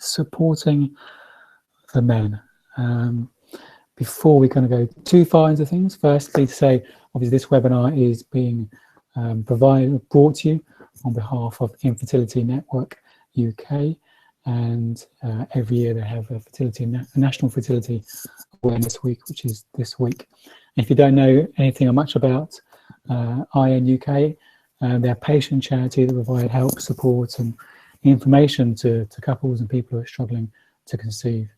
supporting the men. Before we're going to go too far into things, firstly to say, obviously this webinar is being brought to you on behalf of Infertility Network UK, and every year they have a National Fertility Awareness Week, which is this week. And if you don't know anything or much about IN UK, they're a patient charity that provide help, support and information to couples and people who are struggling to conceive.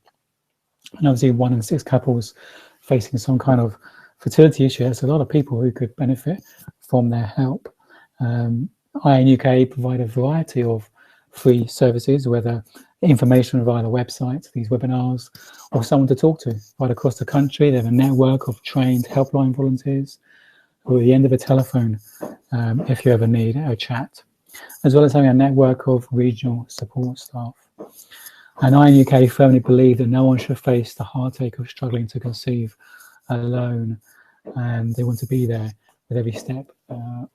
And obviously 1 in 6 couples facing some kind of fertility issue. There's a lot of people who could benefit from their help. IN UK provide a variety of free services, whether information via the website, these webinars, or someone to talk to right across the country. They have a network of trained helpline volunteers who are at the end of a telephone if you ever need a chat, as well as having a network of regional support staff. And IN UK firmly believe that no one should face the heartache of struggling to conceive alone, and they want to be there with every step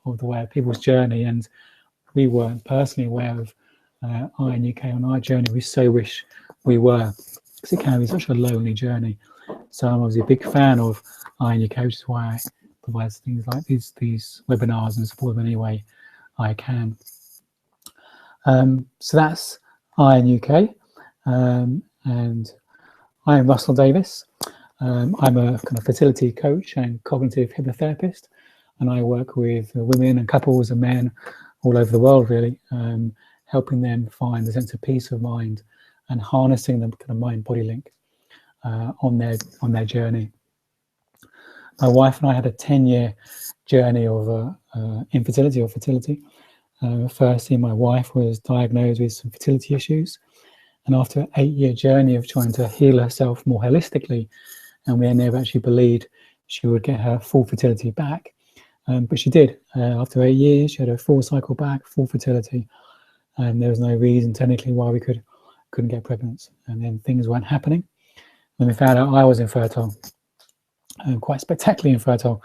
of the way of people's journey. And we weren't personally aware of IN UK on our journey. We so wish we were, because it can be such a lonely journey. So I'm obviously a big fan of IN UK, which is why I provide things like these webinars and support them any way I can. So that's IN UK. And I am Russell Davis. I'm a kind of fertility coach and cognitive hypnotherapist, and I work with women and couples and men all over the world, really, helping them find a sense of peace of mind and harnessing the kind of mind-body link on their journey. My wife and I had a 10-year journey of infertility or fertility. Firstly, my wife was diagnosed with some fertility issues. And after an 8-year journey of trying to heal herself more holistically, and we never actually believed she would get her full fertility back. But she did. After 8 years, she had her full cycle back, full fertility. And there was no reason technically why we couldn't get pregnant. And then things weren't happening. And we found out I was infertile, quite spectacularly infertile,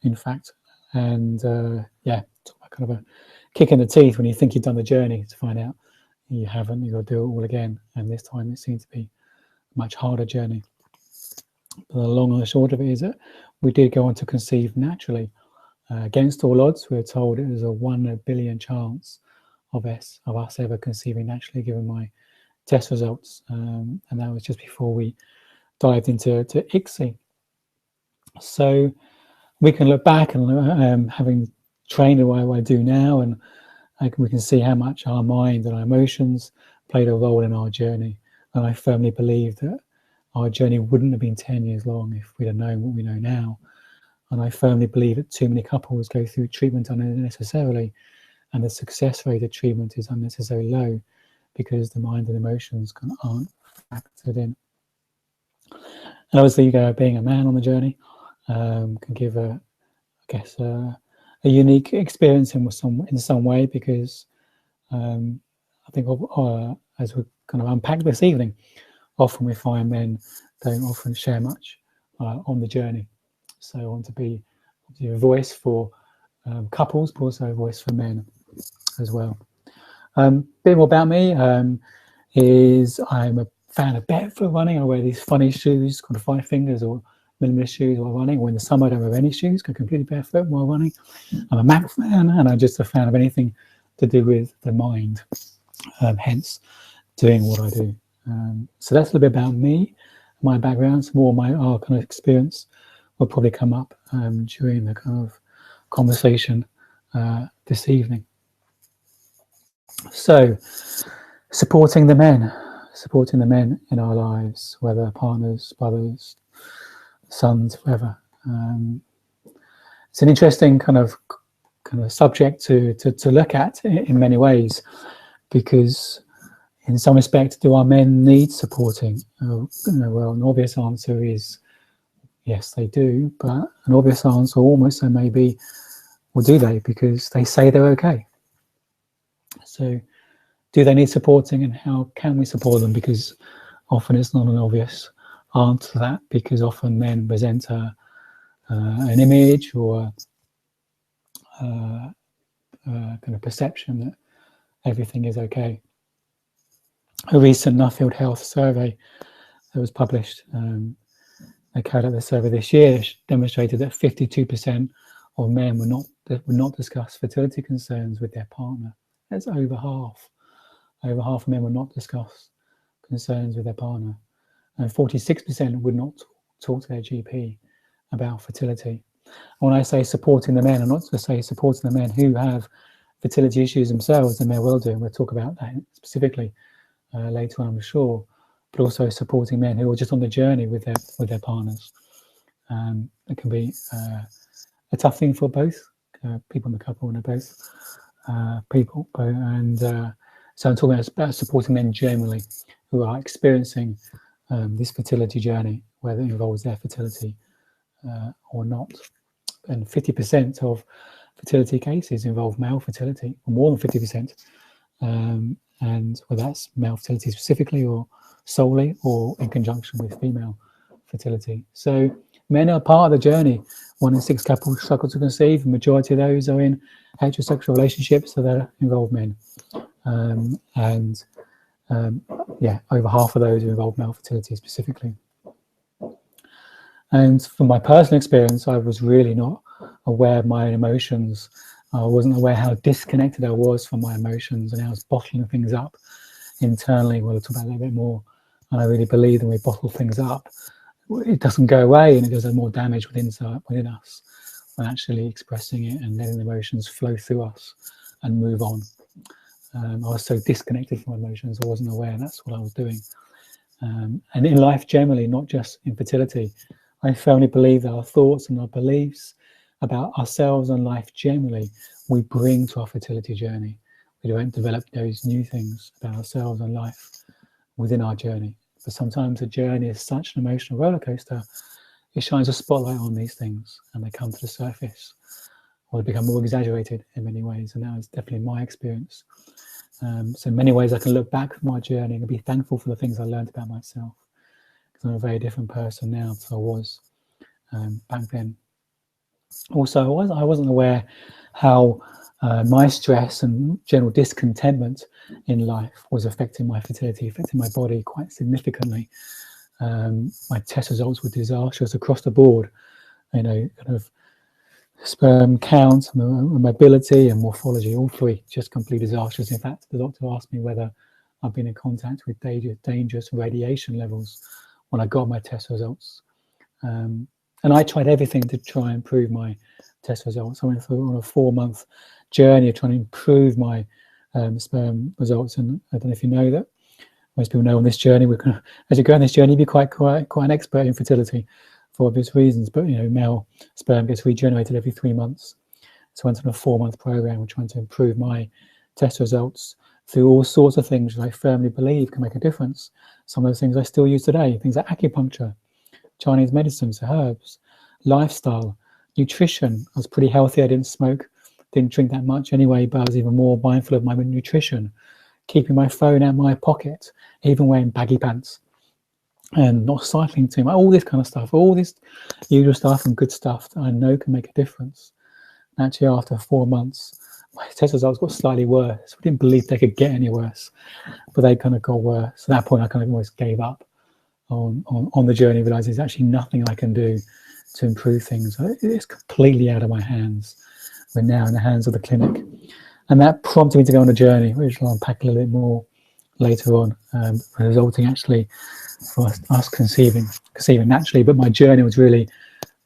in fact. And yeah, kind of a kick in the teeth when you think you've done the journey to find out you haven't. You've got to do it all again, and this time it seems to be a much harder journey. But the long and the short of it is that we did go on to conceive naturally. Against all odds, we were told it was a 1 in a billion chance of us ever conceiving naturally, given my test results, and that was just before we dived into ICSI. So we can look back and having trained in what I do now, and we can see how much our mind and our emotions played a role in our journey. And I firmly believe that our journey wouldn't have been 10 years long if we'd have known what we know now. And I firmly believe that too many couples go through treatment unnecessarily, and the success rate of treatment is unnecessarily low because the mind and emotions aren't factored in. And obviously, being a man on the journey can give a unique experience in some way, because I think as we kind of unpack this evening, often we find men don't often share much on the journey. So I want to be a voice for couples, but also a voice for men as well. A bit more about me is I'm a fan of barefoot running. I wear these funny shoes called 5 fingers or minimalist shoes while running. Or in the summer, I don't wear any shoes, go completely barefoot while running. I'm a Mac fan, and I'm just a fan of anything to do with the mind, hence doing what I do. So that's a little bit about me, my background. Some more of our kind of experience will probably come up during the kind of conversation this evening. So, supporting the men in our lives, whether partners, brothers, sons, whatever. It's an interesting kind of subject to look at in many ways, because in some respects, do our men need supporting? Well, an obvious answer is yes, they do, but an obvious answer almost so maybe, well, do they? Because they say they're okay. So do they need supporting, and how can we support them? Because often it's not an obvious answer to that, because often men present an image or kind of perception that everything is okay. a recent Nuffield Health survey that was published. They carried out the survey this year, which demonstrated that 52% of men would not discuss fertility concerns with their partner. That's over half. Over half of men would not discuss concerns with their partner, and 46% would not talk to their GP about fertility. And when I say supporting the men, I'm not just saying supporting the men who have fertility issues themselves, and they will do, and we'll talk about that specifically later on, I'm sure, but also supporting men who are just on the journey with their partners. It can be a tough thing for both people in the couple, and both people. And so I'm talking about supporting men generally who are experiencing this fertility journey, whether it involves their fertility or not. And 50% of fertility cases involve male fertility, or more than 50%. And whether that's male fertility specifically, or solely, or in conjunction with female fertility. So men are part of the journey. 1 in 6 couples struggle to conceive. The majority of those are in heterosexual relationships, so that involve men. Yeah, over half of those involve male fertility specifically. And from my personal experience, I was really not aware of my own emotions. I wasn't aware how disconnected I was from my emotions, and I was bottling things up internally. We'll talk about that a little bit more. And I really believe that when we bottle things up, it doesn't go away, and it does more damage within us than actually expressing it and letting the emotions flow through us and move on. I was so disconnected from emotions, I wasn't aware, and that's what I was doing. And in life generally, not just in fertility, I firmly believe that our thoughts and our beliefs about ourselves and life generally, we bring to our fertility journey. We don't develop those new things about ourselves and life within our journey. But sometimes the journey is such an emotional roller coaster, it shines a spotlight on these things, and they come to the surface, or they become more exaggerated in many ways. And that was definitely my experience. So in many ways, I can look back at my journey and be thankful for the things I learned about myself, because I'm a very different person now than I was back then. Also, I wasn't aware how my stress and general discontentment in life was affecting my fertility, affecting my body quite significantly. My test results were disastrous across the board. You know, kind of sperm count, mobility, and morphology, all three just completely disastrous. In fact, the doctor asked me whether I've been in contact with dangerous radiation levels when I got my test results. And I tried everything to try and improve my test results. I went on a 4-month journey of trying to improve my sperm results. And I don't know if you know that. Most people know on this journey, as you go on this journey, you'll be quite an expert in fertility for obvious reasons. But, you know, male sperm gets regenerated every 3 months. So I went on a 4-month program of trying to improve my test results through all sorts of things that I firmly believe can make a difference. Some of those things I still use today, things like acupuncture, Chinese medicines, herbs, lifestyle, nutrition. I was pretty healthy. I didn't smoke, didn't drink that much anyway, but I was even more mindful of my nutrition, keeping my phone out of my pocket, even wearing baggy pants, and not cycling too much. All this kind of stuff, all this usual stuff and good stuff that I know can make a difference. And actually, after 4 months, my test results got slightly worse. I didn't believe they could get any worse, but they kind of got worse. At that point, I kind of almost gave up on the journey, realised there's actually nothing I can do to improve things. It's completely out of my hands. We're now in the hands of the clinic. And that prompted me to go on a journey, which I'll unpack a little bit more later on, resulting actually for us conceiving naturally. But my journey was really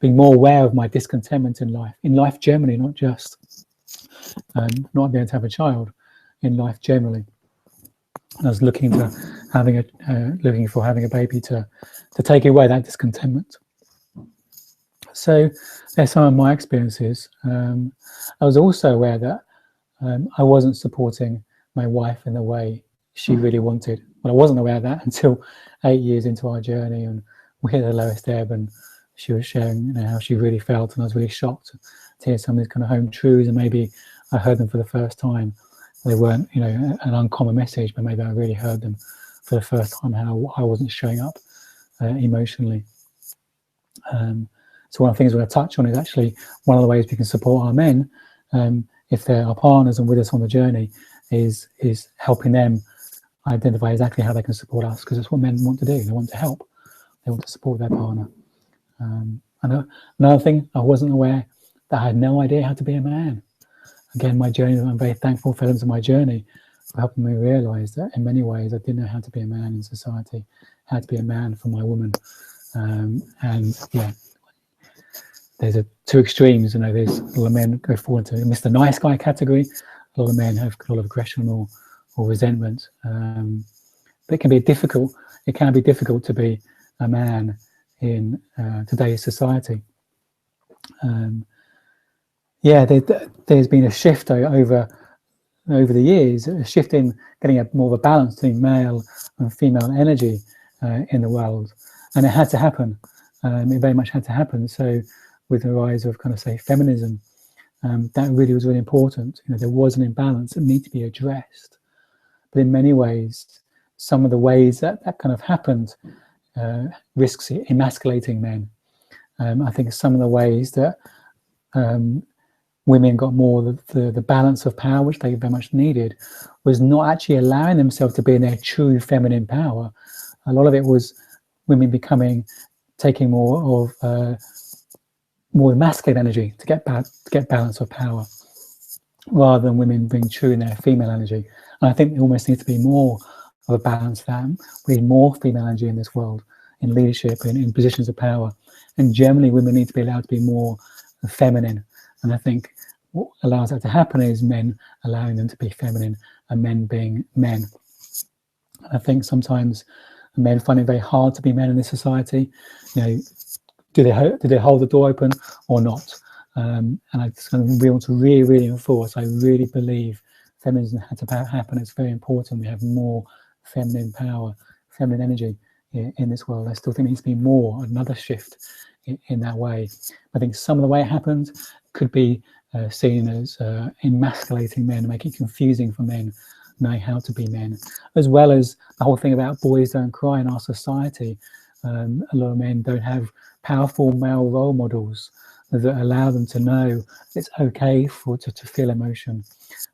being more aware of my discontentment in life generally, not just not being able to have a child, in life generally. And I was looking for having a baby to take away that discontentment. So there's some of my experiences. I was also aware that I wasn't supporting my wife in the way she really wanted. But I wasn't aware of that until 8 years into our journey, and we hit the lowest ebb, and she was sharing, you know, how she really felt, and I was really shocked to hear some of these kind of home truths, and maybe I heard them for the first time. They weren't, you know, an uncommon message, but maybe I really heard them for the first time, how I wasn't showing up emotionally. So one of the things we're going to touch on is actually one of the ways we can support our men, if they're our partners and with us on the journey, is helping them identify exactly how they can support us, because that's what men want to do. They want to help. They want to support their partner. Another thing, I wasn't aware that I had no idea how to be a man. Again, my journey, I'm very thankful for elements of my journey for helping me realise that in many ways I didn't know how to be a man in society, how to be a man for my woman. And yeah, there's two extremes. There's a lot of men go forward to Mr. Nice Guy category. A lot of men have a lot of aggression or resentment. But it can be difficult. It can be difficult to be a man in today's society. There's been a shift over the years, a shift in getting more of a balance between male and female energy in the world, and it had to happen. It very much had to happen. So, with the rise of feminism, that really was really important. There was an imbalance that needed to be addressed, but in many ways, some of the ways that kind of happened risks emasculating men. I think some of the ways that women got more the balance of power, which they very much needed, was not actually allowing themselves to be in their true feminine power. A lot of it was women taking more of more masculine energy to get balance of power, rather than women being true in their female energy. And I think there almost needs to be more of a balance that we need more female energy in this world, in leadership, in positions of power. And generally, women need to be allowed to be more feminine. And I think what allows that to happen is men allowing them to be feminine and men being men. I think sometimes men find it very hard to be men in this society. Do they hold the door open or not? And I just want to really, really enforce. I really believe feminism had to happen. It's very important. We have more feminine power, feminine energy in this world. I still think there needs to be more, another shift in that way. I think some of the way it happened could be seen as emasculating men, making it confusing for men knowing how to be men, as well as the whole thing about boys don't cry in our society. A lot of men don't have powerful male role models that allow them to know it's okay to feel emotion.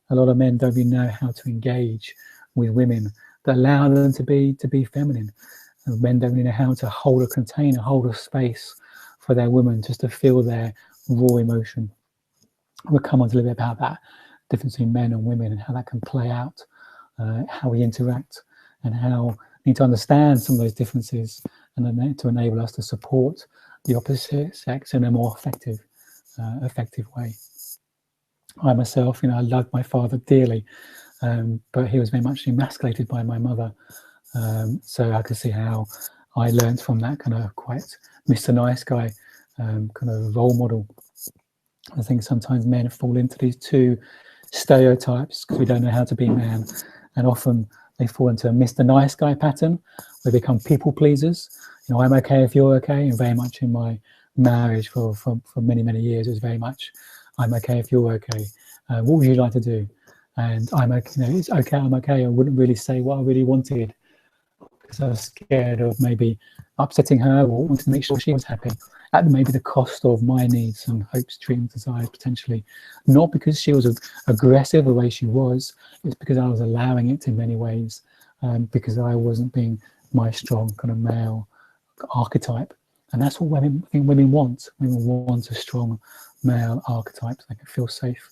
A lot of men don't even know how to engage with women that allow them to be feminine. And men don't really know how to hold a container, hold a space for their women just to feel their raw emotion. We'll come on to a little bit about that difference between men and women and how that can play out, how we interact, and how we need to understand some of those differences and then to enable us to support the opposite sex in a more effective way. I myself, I loved my father dearly, but he was very much emasculated by my mother. So I could see how I learned from that kind of quite Mr. Nice Guy kind of role model. I think sometimes men fall into these two stereotypes because we don't know how to be a man, and often they fall into a Mr. Nice Guy pattern. We become people pleasers. I'm okay if you're okay, and very much in my marriage for many, many years, it was very much, I'm okay if you're okay. What would you like to do? And I'm okay, it's okay, I'm okay. I wouldn't really say what I really wanted because I was scared of maybe upsetting her or wanting to make sure she was happy at maybe the cost of my needs and hopes, dreams, desires, potentially. Not because she was aggressive the way she was, it's because I was allowing it in many ways, because I wasn't being my strong kind of male archetype. And that's what women want. Women want a strong male archetype. They can feel safe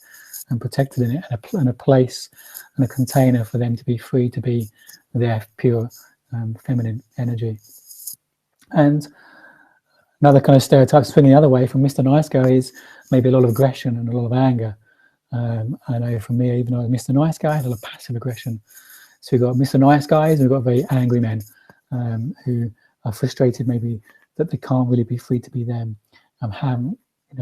and protected in it, and a place and a container for them to be free to be their pure feminine energy. And another kind of stereotype swinging the other way from Mr. Nice Guy is maybe a lot of aggression and a lot of anger. I know for me, even though I was Mr. Nice Guy, I had a lot of passive aggression. So we've got Mr. Nice Guys, and we've got very angry men who are frustrated maybe that they can't really be free to be them.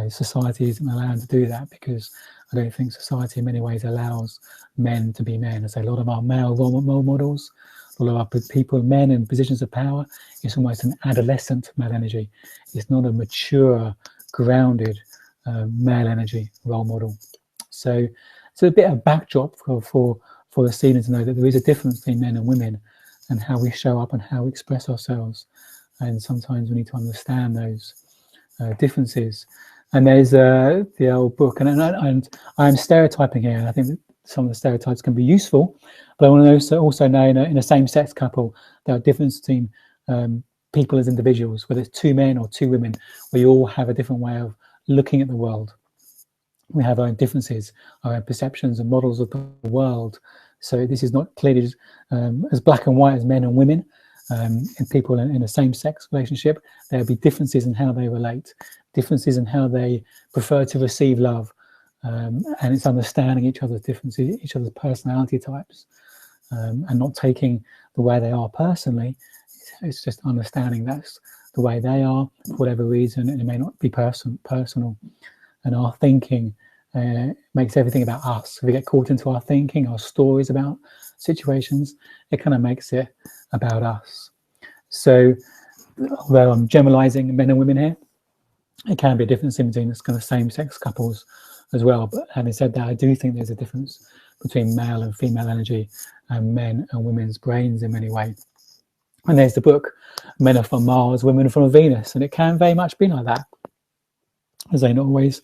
Society isn't allowed to do that because I don't think society in many ways allows men to be men. I say a lot of our male role models, a lot of our people, men in positions of power, it's almost an adolescent male energy. It's not a mature, grounded male energy role model. So it's a bit of backdrop for the scene to know that there is a difference between men and women and how we show up and how we express ourselves. And sometimes we need to understand those differences. And there's the old book, and I'm stereotyping here, and I think some of the stereotypes can be useful, but I want to also know in a same-sex couple, there are differences between people as individuals, whether it's two men or two women. We all have a different way of looking at the world. We have our own differences, our own perceptions and models of the world. So this is not clearly as black and white as men and women. And people in a same-sex relationship, there'll be differences in how they relate, differences in how they prefer to receive love, and it's understanding each other's differences, each other's personality types, and not taking the way they are personally. It's just understanding that's the way they are for whatever reason, and it may not be personal. And our thinking makes everything about us. If we get caught into our thinking, our stories about situations, it kind of makes it about us. So, although I'm generalizing men and women here, it can be a difference in between this kind of same-sex couples as well. But having said that, I do think there's a difference between male and female energy and men and women's brains in many ways. And there's the book, Men Are From Mars, Women Are From Venus, and it can very much be like that. As they not always,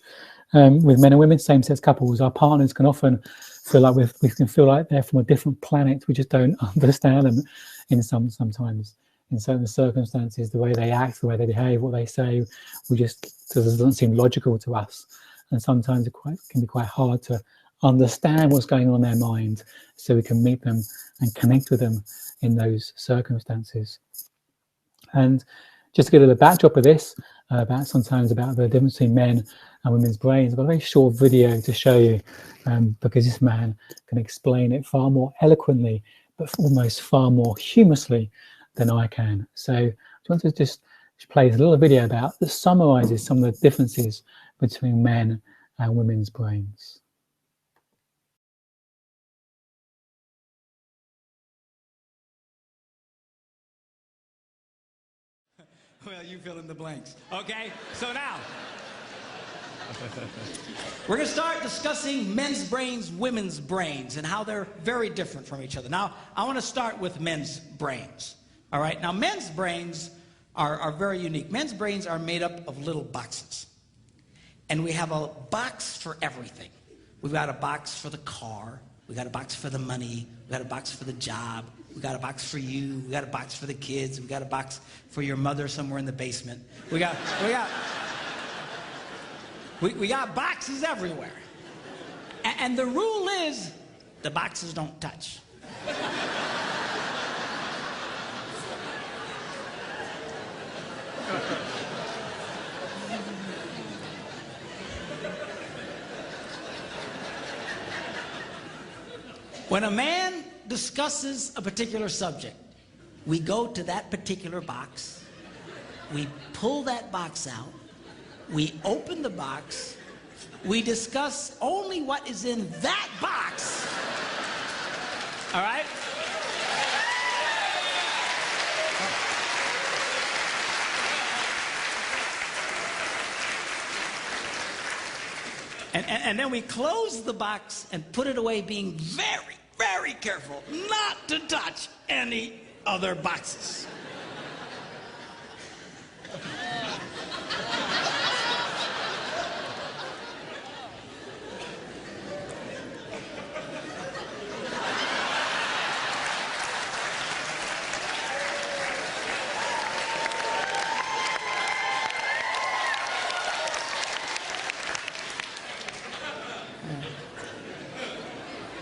with men and women, same-sex couples, our partners can often feel like we can feel like they're from a different planet. We just don't understand them sometimes. In certain circumstances, the way they act, the way they behave, what they say, doesn't seem logical to us. And sometimes it can be quite hard to understand what's going on in their mind, so we can meet them and connect with them in those circumstances. And just to get a little backdrop of this, about the difference between men and women's brains, I've got a very short video to show you, because this man can explain it far more eloquently, but almost far more humorously than I can. So I want to just play a little video that summarizes some of the differences between men and women's brains. Well, you fill in the blanks. Okay, so now we're going to start discussing men's brains, women's brains, and how they're very different from each other. Now, I want to start with men's brains. All right, now men's brains are very unique. Men's brains are made up of little boxes. And we have a box for everything. We've got a box for the car. We've got a box for the money. We've got a box for the job. We got a box for you. We got a box for the kids. We got a box for your mother somewhere in the basement. We got boxes everywhere. And the rule is the boxes don't touch. When a man discusses a particular subject, we go to that particular box, we pull that box out, we open the box, we discuss only what is in that box. All right? And then we close the box and put it away, being very, very careful not to touch any other boxes.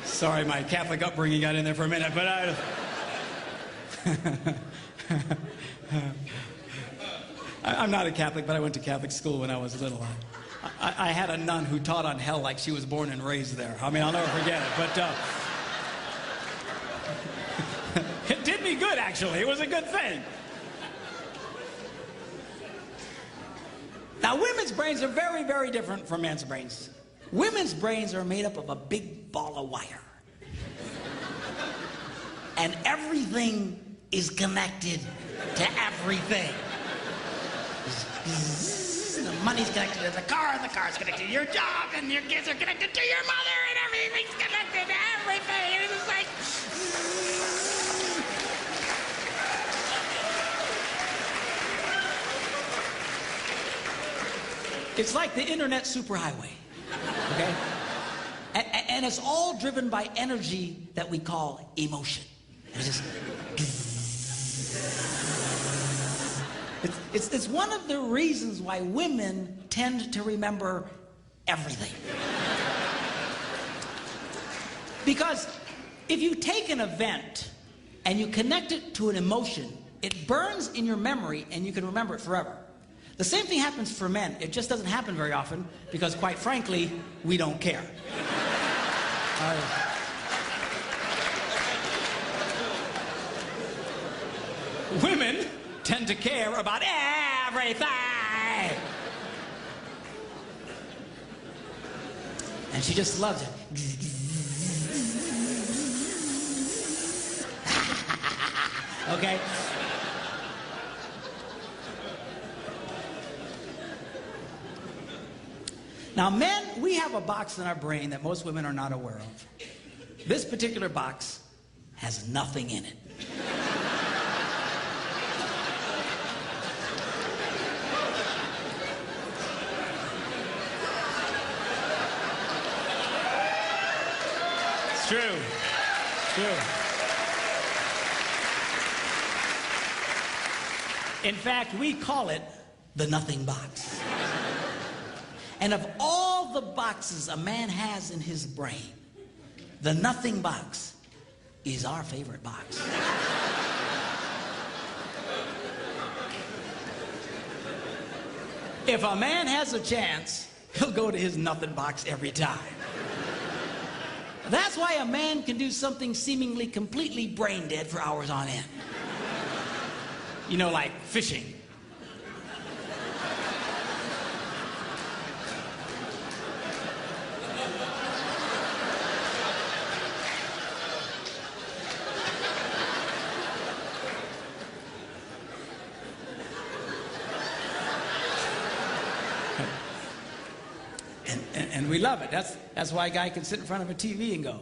Sorry, my Catholic upbringing got in there for a minute, but I'm not a Catholic, but I went to Catholic school when I was little. I had a nun who taught on hell like she was born and raised there. I mean, I'll never forget it, but it did me good, actually. It was a good thing. Now, women's brains are very, very different from men's brains. Women's brains are made up of a big ball of wire. And everything is connected to everything. The money's connected to the car, and the car's connected to your job, and your kids are connected to your mother, and everything's connected to everything. And it's like... It's like the internet superhighway, okay? And it's all driven by energy that we call emotion. It's just... It's one of the reasons why women tend to remember everything. Because if you take an event and you connect it to an emotion, it burns in your memory and you can remember it forever. The same thing happens for men. It just doesn't happen very often because, quite frankly, we don't care. Women tend to care about everything. And she just loves it. Okay? Now, men, we have a box in our brain that most women are not aware of. This particular box has nothing in it. It's true. It's true. In fact, we call it the nothing box. And of all the boxes a man has in his brain, the nothing box is our favorite box. If a man has a chance, he'll go to his nothing box every time. That's why a man can do something seemingly completely brain dead for hours on end. You know, like fishing. And we love it. That's why a guy can sit in front of a TV and go.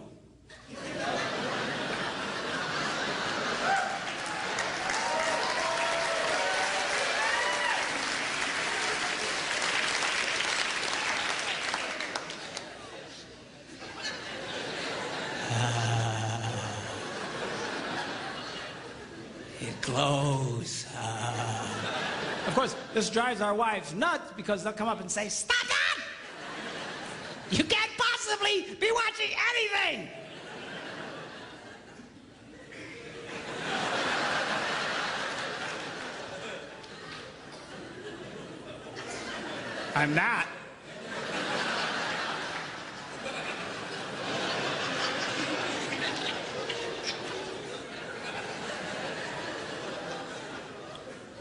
It glows. Of course, this drives our wives nuts because they'll come up and say, "Stop that! You can't possibly be watching anything!" I'm not.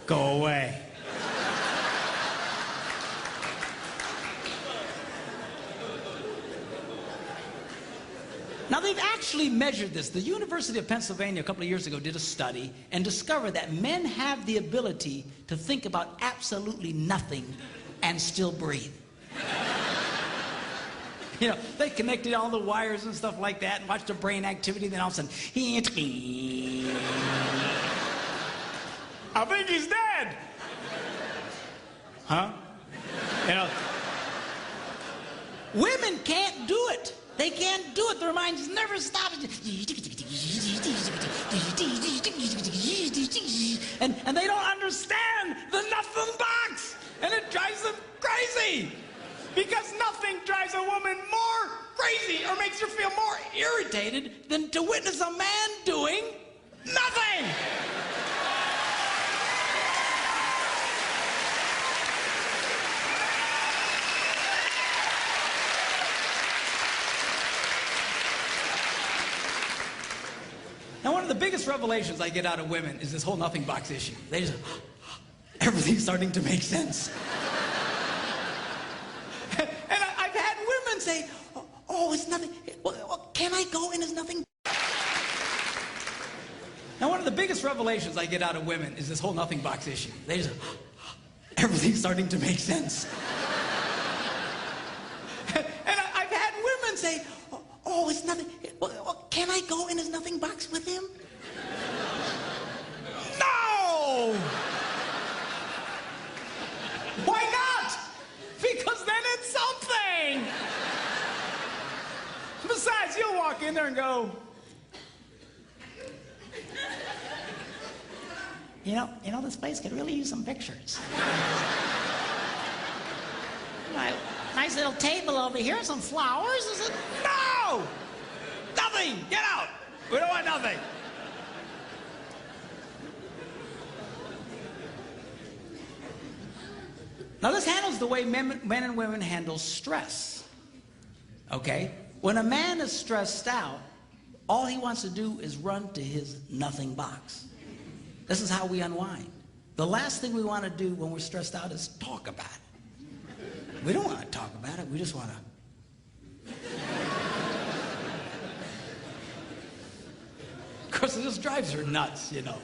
Go away. Now, they've actually measured this. The University of Pennsylvania a couple of years ago did a study and discovered that men have the ability to think about absolutely nothing and still breathe. You know, they connected all the wires and stuff like that and watched the brain activity, then all of a sudden, I think he's dead. Huh? You know, women can't do it. They can't do it. Their minds never stop. And they don't understand the nothing box. And it drives them crazy. Because nothing drives a woman more crazy or makes her feel more irritated than to witness a man doing nothing. Now, one of the biggest revelations I get out of women is this whole nothing box issue. They just, everything's starting to make sense. And I've had women say, oh, it's nothing. Well, can I go in as nothing? Now, one of the biggest revelations I get out of women is this whole nothing box issue. They just, everything's starting to make sense. And I've had women say, oh, it's nothing. Well, can I go in his nothing box with him? No! Why not? Because then it's something. Besides, walk in there and go, you know, this place could really use some pictures. Right, nice little table over here, some flowers. I said, no! Nothing! Get out! We don't want nothing. Now this handles the way men and women handle stress. Okay? When a man is stressed out, all he wants to do is run to his nothing box. This is how we unwind. The last thing we want to do when we're stressed out is talk about it. We don't want to talk about it. We just want to. Of course, it just drives her nuts, you know.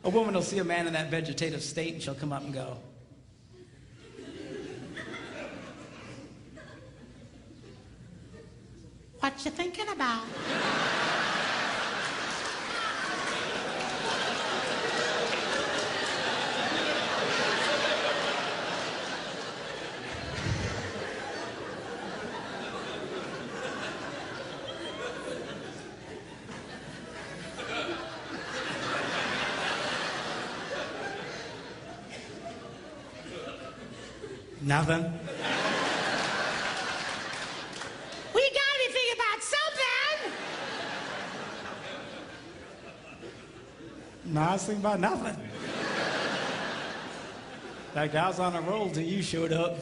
A woman will see a man in that vegetative state and she'll come up and go, what you thinking about? Nothing. We gotta be thinking about something. No, I was thinking about nothing. In fact, I was on a roll till you showed up.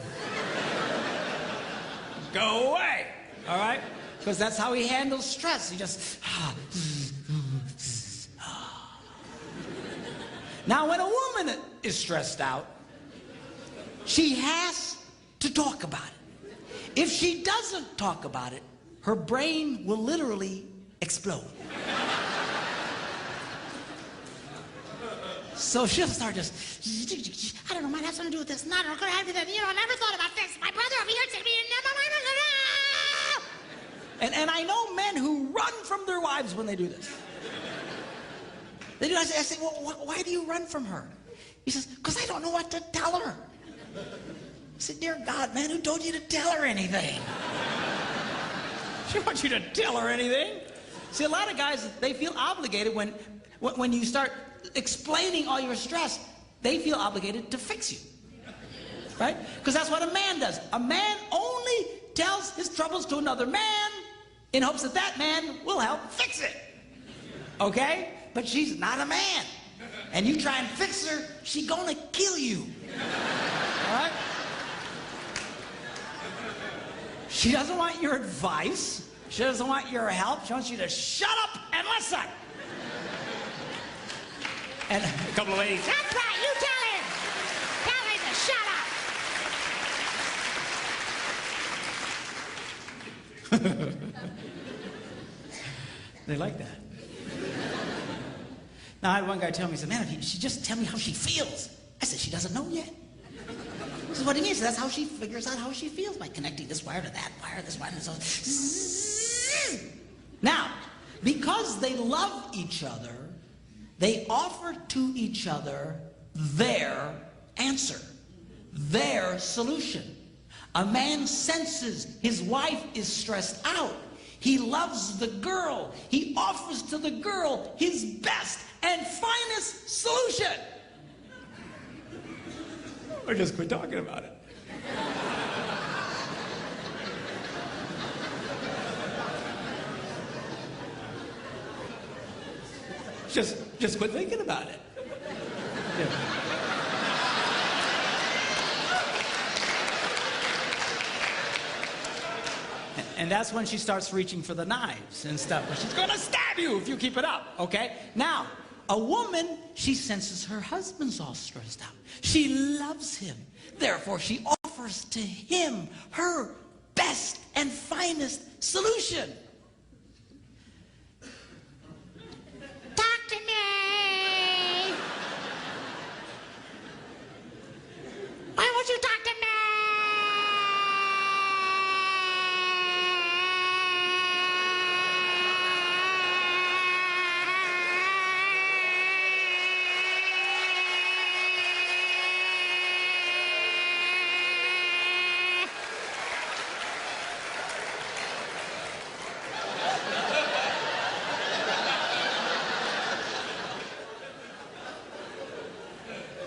Go away, all right? Because that's how he handles stress. He just... Now, when a woman is stressed out, she has to talk about it. If she doesn't talk about it, her brain will literally explode. So she'll start just, I don't know, might have something to do with this. No, I'm gonna have to do that. You know, I never thought about this. My brother over here said to me, and I know men who run from their wives when they do this. They do. I say, well, why do you run from her? He says, because I don't know what to tell her. I said, dear God, man, who told you to tell her anything? She wants you to tell her anything. See, a lot of guys, they feel obligated when you start explaining all your stress, they feel obligated to fix you. Right? Because that's what a man does. A man only tells his troubles to another man in hopes that that man will help fix it. Okay? But she's not a man. And you try and fix her, she's gonna kill you. All right? She doesn't want your advice. She doesn't want your help. She wants you to shut up and listen. And a couple of ladies, that's right, you tell him. Tell him to shut up. They like that. Now, I had one guy tell me, he said, man, if she just tell me how she feels. I said, she doesn't know yet. This is what he means. That's how she figures out how she feels, by connecting this wire to that wire, this wire, and so. Now, because they love each other, they offer to each other their answer, their solution. A man senses his wife is stressed out. He loves the girl. He offers to the girl his best and finest solution. Or just quit talking about it. Just quit thinking about it. Yeah. And that's when she starts reaching for the knives and stuff. But she's gonna stab you if you keep it up, okay? Now, a woman, she senses her husband's all stressed out. She loves him. Therefore, she offers to him her best and finest solution. Talk to me. Why won't you talk to me?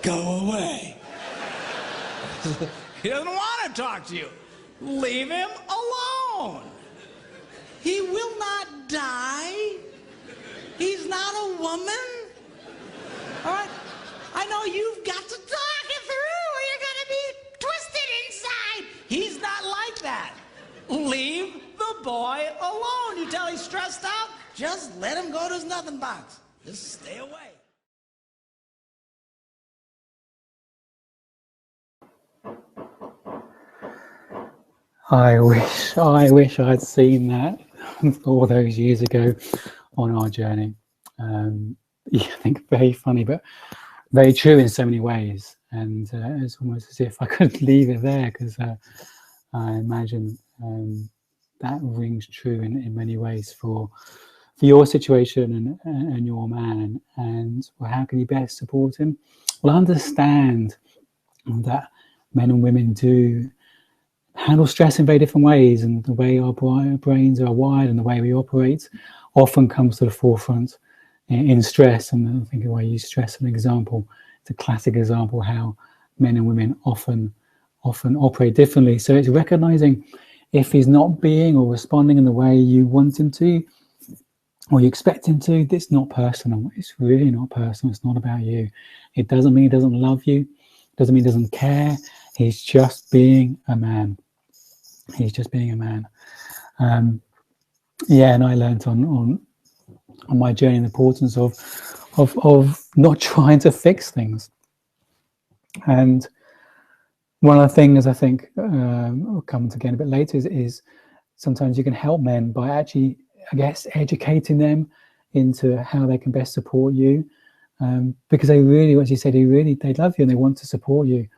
Go away. He doesn't want to talk to you. Leave him alone. He will not die. He's not a woman. All right? I know you've got to talk it through or you're going to be twisted inside. He's not like that. Leave the boy alone. You tell he's stressed out, just let him go to his nothing box. Just stay away. I wish I'd seen that all those years ago on our journey. Yeah, I think very funny, but very true in so many ways. And it's almost as if I could leave it there, because I imagine that rings true in many ways for your situation and your man. And well, how can you best support him? Well, understand that men and women do handle stress in very different ways, and the way our brains are wired and the way we operate often comes to the forefront in stress. And I think if I use stress as an example, it's a classic example how men and women often operate differently. So it's recognizing if he's not being or responding in the way you want him to or you expect him to. It's not personal. It's really not personal. It's not about you. It doesn't mean he doesn't love you. It doesn't mean he doesn't care. He's just being a man. He's just being a man. Yeah, and I learned on my journey the importance of not trying to fix things. And one of the things I think will come again a bit later is sometimes you can help men by actually, I guess, educating them into how they can best support you, because they really, as you said, they love you and they want to support you.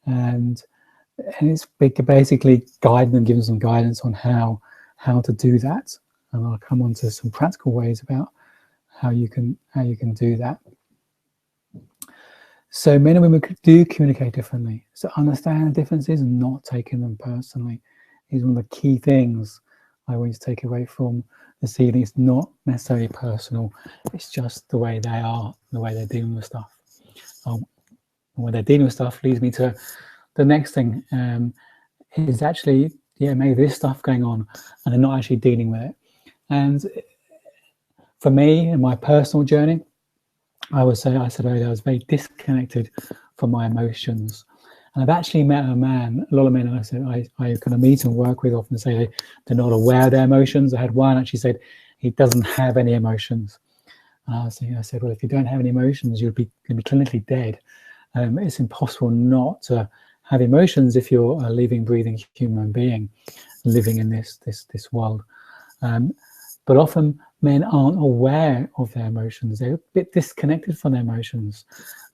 And it's basically guiding them, giving them guidance on how to do that. And I'll come on to some practical ways about how you can do that. So men and women do communicate differently. So understand differences and not taking them personally is one of the key things I want you to take away from this evening. It's not necessarily personal. It's just the way they are, the way they're dealing with stuff. When they're dealing with stuff leads me to the next thing, is actually, maybe there's stuff going on and they're not actually dealing with it. And for me, in my personal journey, I said earlier, I was very disconnected from my emotions. And I've actually met a lot of men I kind of meet and work with often say they're not aware of their emotions. I had one actually said he doesn't have any emotions. And I said, well, if you don't have any emotions, you'll be clinically dead. It's impossible not to have emotions if you're a living, breathing human being living in this world. But often men aren't aware of their emotions. They're a bit disconnected from their emotions.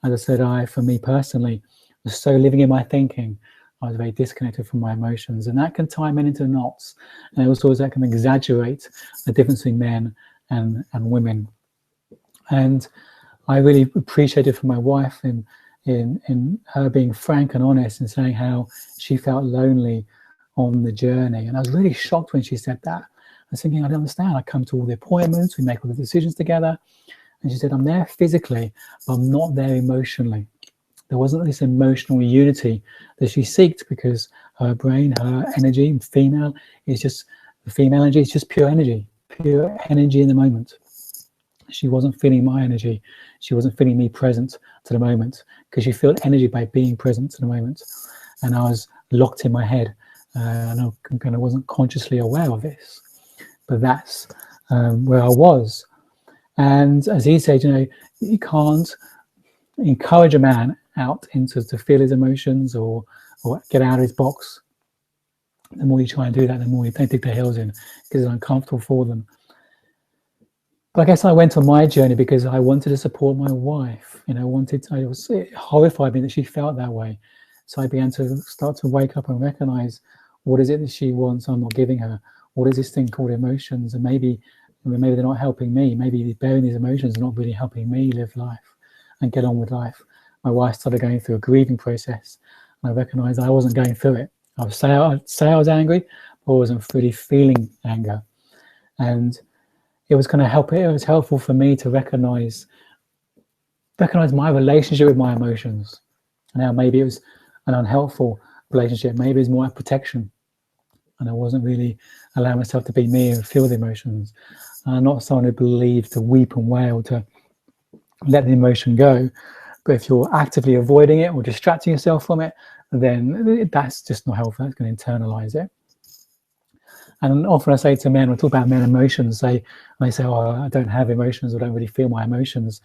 As I said, for me personally, was so living in my thinking, I was very disconnected from my emotions, and that can tie men into knots. And also that can exaggerate the difference between men and women. And I really appreciated from my wife in her being frank and honest and saying how she felt lonely on the journey. And I was really shocked when she said that. I was thinking, I don't understand. I come to all the appointments, we make all the decisions together. And she said, I'm there physically, but I'm not there emotionally. There wasn't this emotional unity that she seeked, because her brain, her energy, female energy is just pure energy in the moment. She wasn't feeling my energy. She wasn't feeling me present to the moment, because you feel energy by being present to the moment. And I was locked in my head, and I kind of wasn't consciously aware of this. But that's where I was. And as he said, you can't encourage a man out to feel his emotions or get out of his box. The more you try and do that, the more they dig their heels in, because it's uncomfortable for them. But I guess I went on my journey because I wanted to support my wife. It was horrified me that she felt that way. So I began to start to wake up and recognize, what is it that she wants I'm not giving her? What is this thing called emotions? And maybe they're not helping me. Maybe bearing these emotions are not really helping me live life and get on with life. My wife started going through a grieving process, and I recognized I wasn't going through it. I'd say I was angry, but I wasn't really feeling anger. And it was going to help. It was helpful for me to recognize recognize my relationship with my emotions. Now, maybe it was an unhelpful relationship. Maybe it's more protection, and I wasn't really allowing myself to be me and feel the emotions. I'm not someone who believes to weep and wail, to let the emotion go. But if you're actively avoiding it or distracting yourself from it, then that's just not helpful. That's going to internalize it. And often I say to men, when I talk about men emotions, they say, oh, I don't have emotions, or don't really feel my emotions.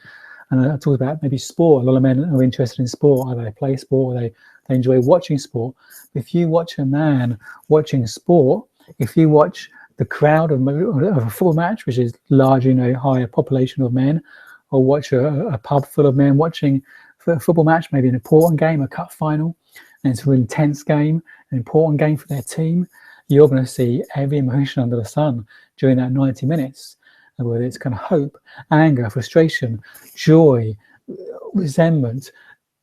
And I talk about maybe sport. A lot of men are interested in sport. Either they play sport or they enjoy watching sport. If you watch a man watching sport, if you watch the crowd of a football match, which is largely, higher population of men, or watch a pub full of men watching a football match, maybe an important game, a cup final, and it's a really intense game, an important game for their team, you're going to see every emotion under the sun during that 90 minutes, whether it's kind of hope, anger, frustration, joy, resentment,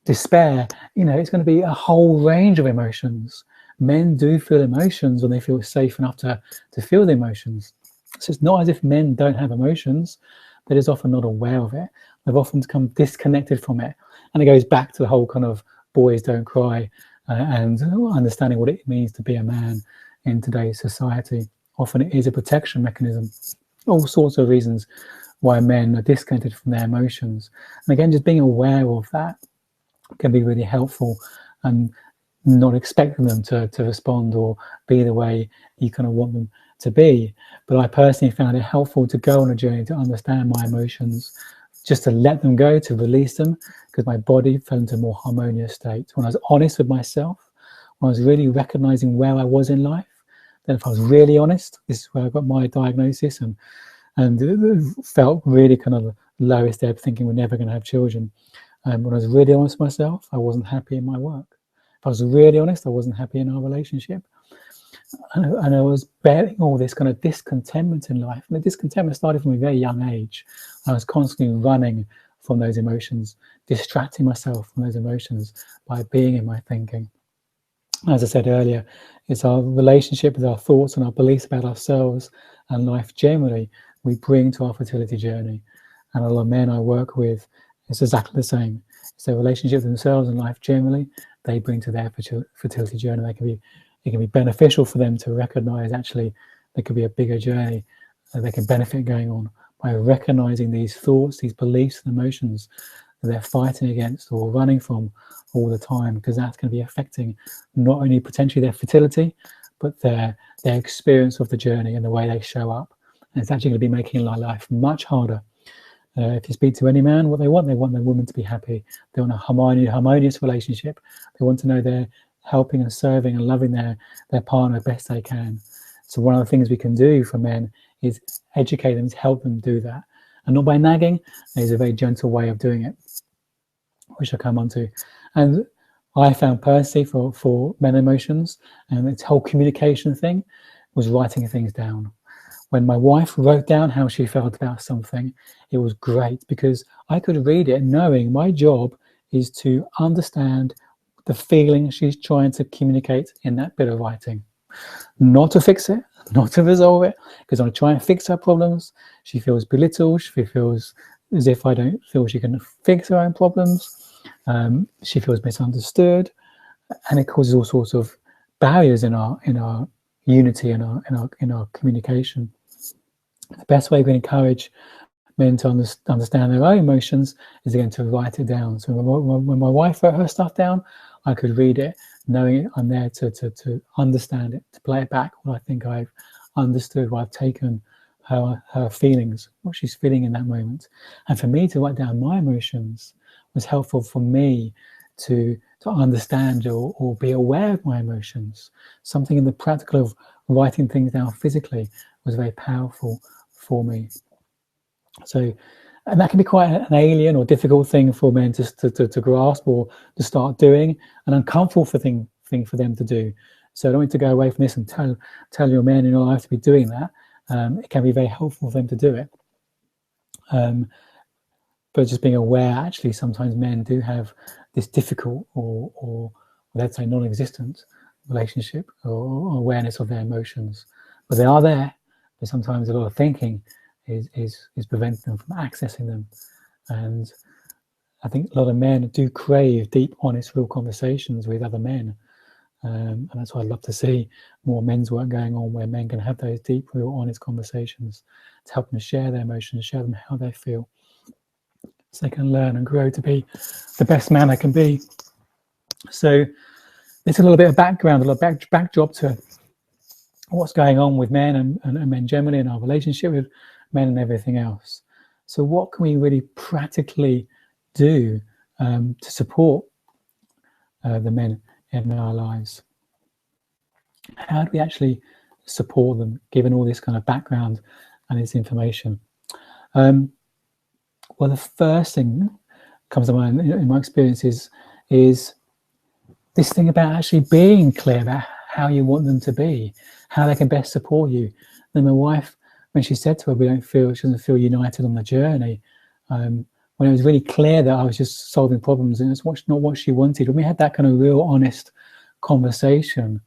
despair. It's going to be a whole range of emotions. Men do feel emotions when they feel safe enough to feel the emotions. So it's not as if men don't have emotions. They're just often not aware of it. They've often become disconnected from it. And it goes back to the whole kind of boys don't cry and understanding what it means to be a man in today's society. Often it is a protection mechanism. All sorts of reasons why men are disconnected from their emotions. And again, just being aware of that can be really helpful, and not expecting them to respond or be the way you kind of want them to be. But I personally found it helpful to go on a journey to understand my emotions, just to let them go, to release them, because my body fell into a more harmonious state. When I was honest with myself, when I was really recognizing where I was in life, then if I was really honest, this is where I got my diagnosis, and it felt really kind of the lowest ebb, thinking we're never going to have children. When I was really honest with myself, I wasn't happy in my work. If I was really honest, I wasn't happy in our relationship. And I was bearing all this kind of discontentment in life. And the discontentment started from a very young age. I was constantly running from those emotions, distracting myself from those emotions by being in my thinking. As I said earlier, it's our relationship with our thoughts and our beliefs about ourselves and life generally we bring to our fertility journey. And a lot of men I work with, it's exactly the same. It's their relationship with themselves and life generally they bring to their fertility journey. It can be beneficial for them to recognize actually there could be a bigger journey that they can benefit going on by recognizing these thoughts, these beliefs and emotions that they're fighting against or running from all the time, because that's going to be affecting not only potentially their fertility, but their experience of the journey and the way they show up. And it's actually going to be making their life much harder. If you speak to any man, what they want their woman to be happy. They want a harmonious relationship. They want to know they're helping and serving and loving their partner best they can. So one of the things we can do for men is educate them, to help them do that. And not by nagging, there's a very gentle way of doing it, which I'll come on to. And I found personally for men emotions, and its whole communication thing was writing things down. When my wife wrote down how she felt about something, it was great, because I could read it knowing my job is to understand the feeling she's trying to communicate in that bit of writing. Not to fix it, not to resolve it, because when I try and fix her problems, she feels belittled, she feels as if I don't feel she can fix her own problems. She feels misunderstood, and it causes all sorts of barriers in our unity and in our communication. The best way we can encourage men to understand their own emotions is again to write it down. So when my wife wrote her stuff down, I could read it, knowing I'm there to understand it, to play it back. What I think I've understood, what I've taken her feelings, what she's feeling in that moment. And for me to write down my emotions was helpful for me to understand or be aware of my emotions. Something in the practical of writing things down physically was very powerful for me. So, and that can be quite an alien or difficult thing for men to grasp or to start doing, an uncomfortable thing for them to do. So I don't want to go away from this and tell your men in your life to be doing that. It can be very helpful for them to do it. But just being aware, actually, sometimes men do have this difficult or let's say non-existent relationship or awareness of their emotions. But they are there, but sometimes a lot of thinking is preventing them from accessing them. And I think a lot of men do crave deep, honest, real conversations with other men. And that's why I'd love to see more men's work going on, where men can have those deep, real, honest conversations to help them share their emotions, show them how they feel, so they can learn and grow to be the best man they can be. So it's a little bit of background, a little backdrop to what's going on with men and men generally, in our relationship with men and everything else. So what can we really practically do to support the men in our lives? How do we actually support them, given all this kind of background and this information? Well, the first thing that comes to mind in my experience is this thing about actually being clear about how you want them to be, how they can best support you. Then my wife, when she said to her, she doesn't feel united on the journey, when it was really clear that I was just solving problems and it's not what she wanted, when we had that kind of real honest conversation,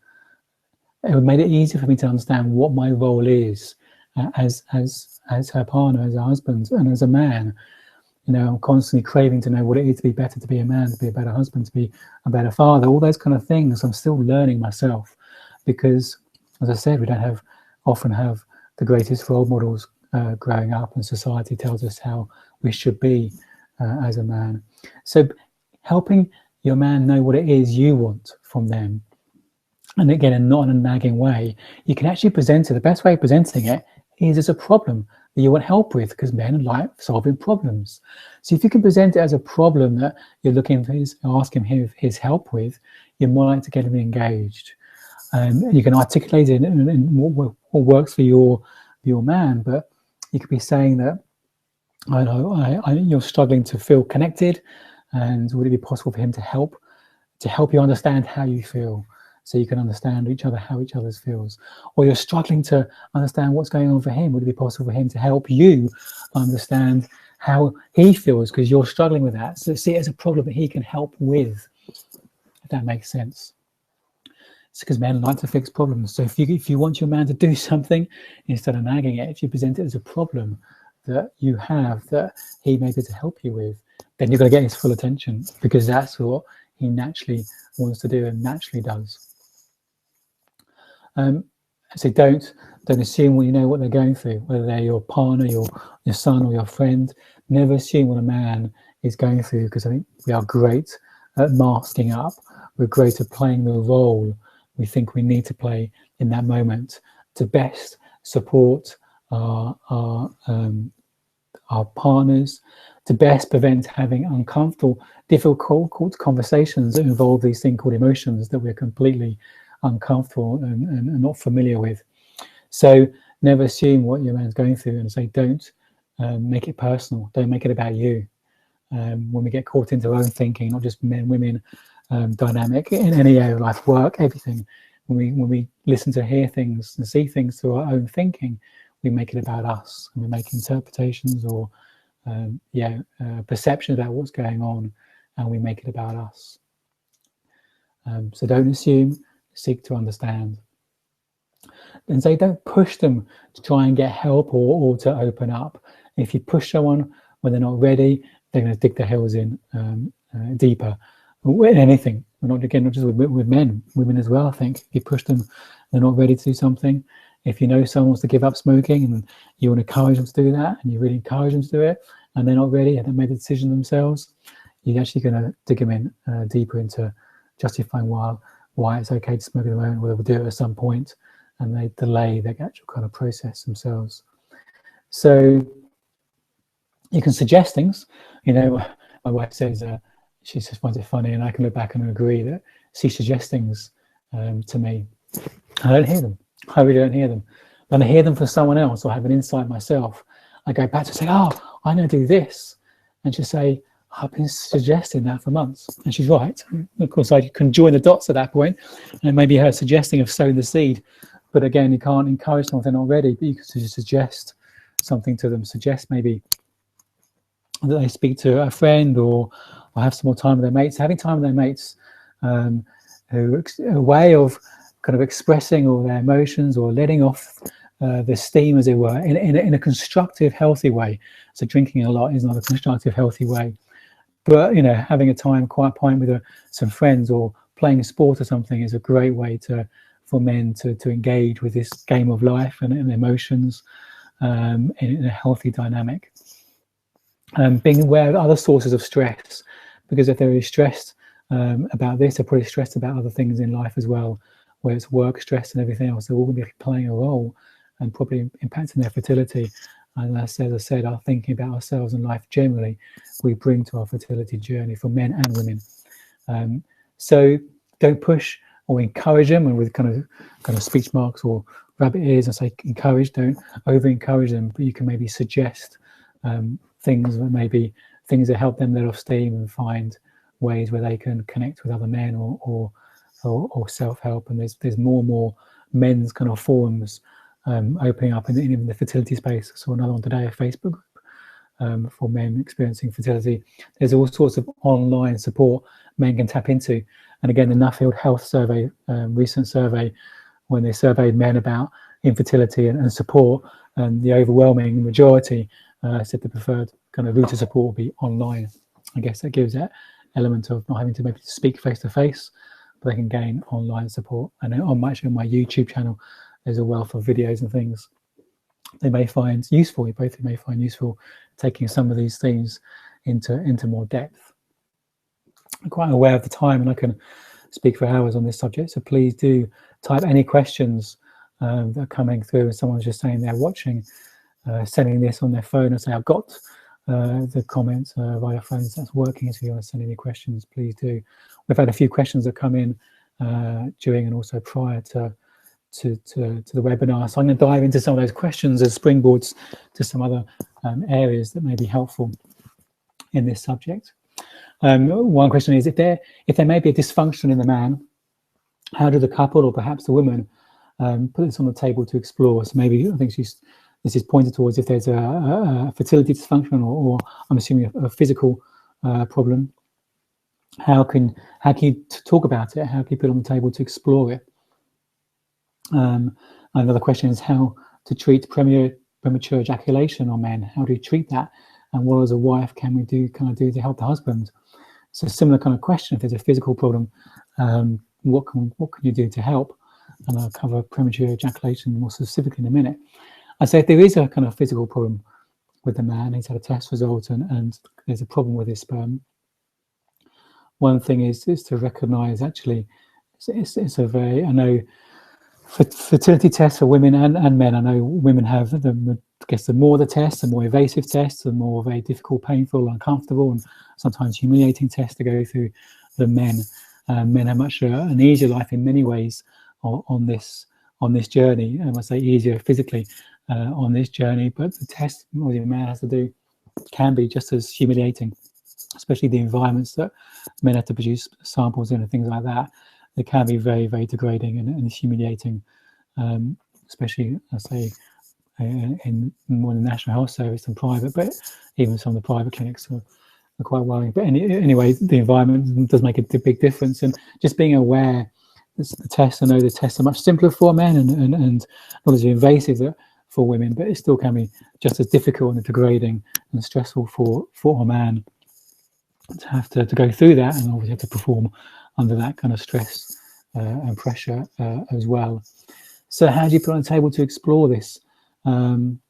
it made it easier for me to understand what my role is as her partner, as a husband, and as a man. You know, I'm constantly craving to know what it is to be better, to be a man, to be a better husband, to be a better father, all those kind of things. I'm still learning myself because, as I said, we don't often have the greatest role models growing up, and society tells us how we should be as a man. So helping your man know what it is you want from them, and again, and not in a nagging way, you can actually present it. The best way of presenting it is as a problem that you want help with, because men like solving problems. So if you can present it as a problem that you're looking for asking him his help with, you're more likely to get him engaged. You can articulate it in what works for your man, but you could be saying that, I know you're struggling to feel connected, and would it be possible for him to help you understand how you feel, so you can understand each other, how each other's feels? Or you're struggling to understand what's going on for him. Would it be possible for him to help you understand how he feels, because you're struggling with that? So see it as a problem that he can help with, if that makes sense. It's because men like to fix problems. So if you want your man to do something, instead of nagging it, if you present it as a problem that you have that he may be able to help you with, then you're going to get his full attention, because that's what he naturally wants to do and naturally does. So don't assume what they're going through, whether they're your partner, your son, or your friend. Never assume what a man is going through, because I think we are great at masking up. We're great at playing the role we think we need to play in that moment to best support our partners, to best prevent having uncomfortable, difficult conversations that involve these things called emotions that we're completely uncomfortable and not familiar with. So never assume what your man's going through, and say don't make it personal. Don't make it about you. When we get caught into our own thinking, not just men, women, dynamic in any area of life, work, everything. When we listen to hear things and see things through our own thinking, we make it about us, and we make interpretations or perceptions about what's going on, and we make it about us. So don't assume, seek to understand. And say don't push them to try and get help or to open up. If you push someone when they're not ready, they're going to dig their heels in deeper. In anything, not just with men, women as well. I think if you push them, they're not ready to do something. If you know someone wants to give up smoking and you want to encourage them to do that, and you really encourage them to do it, and they're not ready, and they made the decision themselves, you're actually going to dig them in deeper into justifying why it's okay to smoke at the moment, whether we'll do it at some point, and they delay their actual kind of process themselves. So you can suggest things. My wife says she just finds it funny, and I can look back and agree that she suggests things to me. I don't hear them. I really don't hear them. When I hear them for someone else, or have an insight myself, I go back to say, oh, I know do this. And she'll say, I've been suggesting that for months. And she's right. And of course, I can join the dots at that point, and maybe her suggesting of sowing the seed. But again, you can't encourage someone if they're not ready, but you can suggest something to them. Suggest maybe that they speak to a friend or have some more time with their mates. Having time with their mates, a way of kind of expressing all their emotions or letting off the steam, as it were, in a constructive, healthy way. So drinking a lot is not a constructive, healthy way. But you know, having a quiet time with some friends or playing a sport or something is a great way for men to engage with this game of life and emotions in a healthy dynamic. Being aware of other sources of stress, because if they're really stressed about this, they're probably stressed about other things in life as well, where it's work stress and everything else. They're all going to be playing a role and probably impacting their fertility. And as I said, our thinking about ourselves and life generally, we bring to our fertility journey for men and women. So don't push or encourage them, and with kind of speech marks or rabbit ears, and say encourage. Don't over encourage them, but you can maybe suggest things that help them let off steam and find ways where they can connect with other men or self-help. And there's more and more men's kind of forums opening up in the fertility space. I saw another one today, a Facebook group for men experiencing fertility. There's all sorts of online support men can tap into. And again, the Nuffield Health Survey, recent survey, when they surveyed men about infertility and support, and the overwhelming majority said the preferred kind of route of support will be online. I guess that gives that element of not having to maybe speak face to face, but they can gain online support. And on my YouTube channel, there's a wealth of videos and things they may find useful. You both may find useful taking some of these themes into more depth. I'm quite aware of the time, and I can speak for hours on this subject. So please do type any questions that are coming through. And someone's just saying they're watching, sending this on their phone, and say I've got the comments via phones. That's working. So if you want to send any questions, please do. We've had a few questions that come in during and also prior to the webinar. So I'm going to dive into some of those questions as springboards to some other areas that may be helpful in this subject. One question is, if there may be a dysfunction in the man, how do the couple or perhaps the woman put this on the table to explore? So maybe I think this is pointed towards if there's a fertility dysfunction or I'm assuming a physical problem. How can you talk about it? How can you put it on the table to explore it? Another question is how to treat premature ejaculation on men. How do you treat that? And what as a wife can we do to help the husband? So a similar kind of question. If there's a physical problem, what can you do to help? And I'll cover premature ejaculation more specifically in a minute. I say if there is a kind of physical problem with the man, he's had a test result and there's a problem with his sperm. One thing is to recognise actually it's a very, I know fertility tests for women and men. I know women have the more the tests, the more invasive tests, the more very difficult, painful, uncomfortable, and sometimes humiliating tests to go through than men. Men have much an easier life in many ways on this journey. I must say easier physically on this journey, but the test a man has to do can be just as humiliating, especially the environments that men have to produce samples in and things like that. They can be very, very degrading and humiliating, especially, I say, in more the National Health Service than private, but even some of the private clinics are quite worrying. But anyway, the environment does make a big difference, and just being aware. The tests, I know the tests are much simpler for men and not as invasive for women, but it still can be just as difficult and degrading and stressful for a man to have to go through that, and obviously have to perform under that kind of stress and pressure as well. So how do you put on the table to explore this? I'm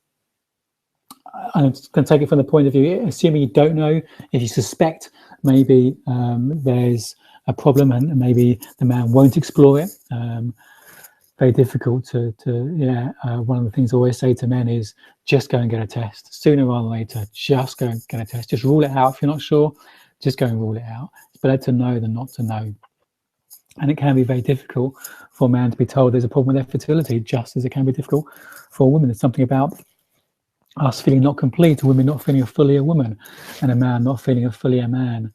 going to take it from the point of view, assuming you don't know, if you suspect maybe there's a problem and maybe the man won't explore it. Very difficult to one of the things I always say to men is just go and get a test. Sooner rather than later, just go and get a test. Just rule it out. If you're not sure, just go and rule it out. It's better to know than not to know. And it can be very difficult for a man to be told there's a problem with their fertility, just as it can be difficult for a woman. There's something about us feeling not complete, a woman not feeling fully a woman, and a man not feeling fully a man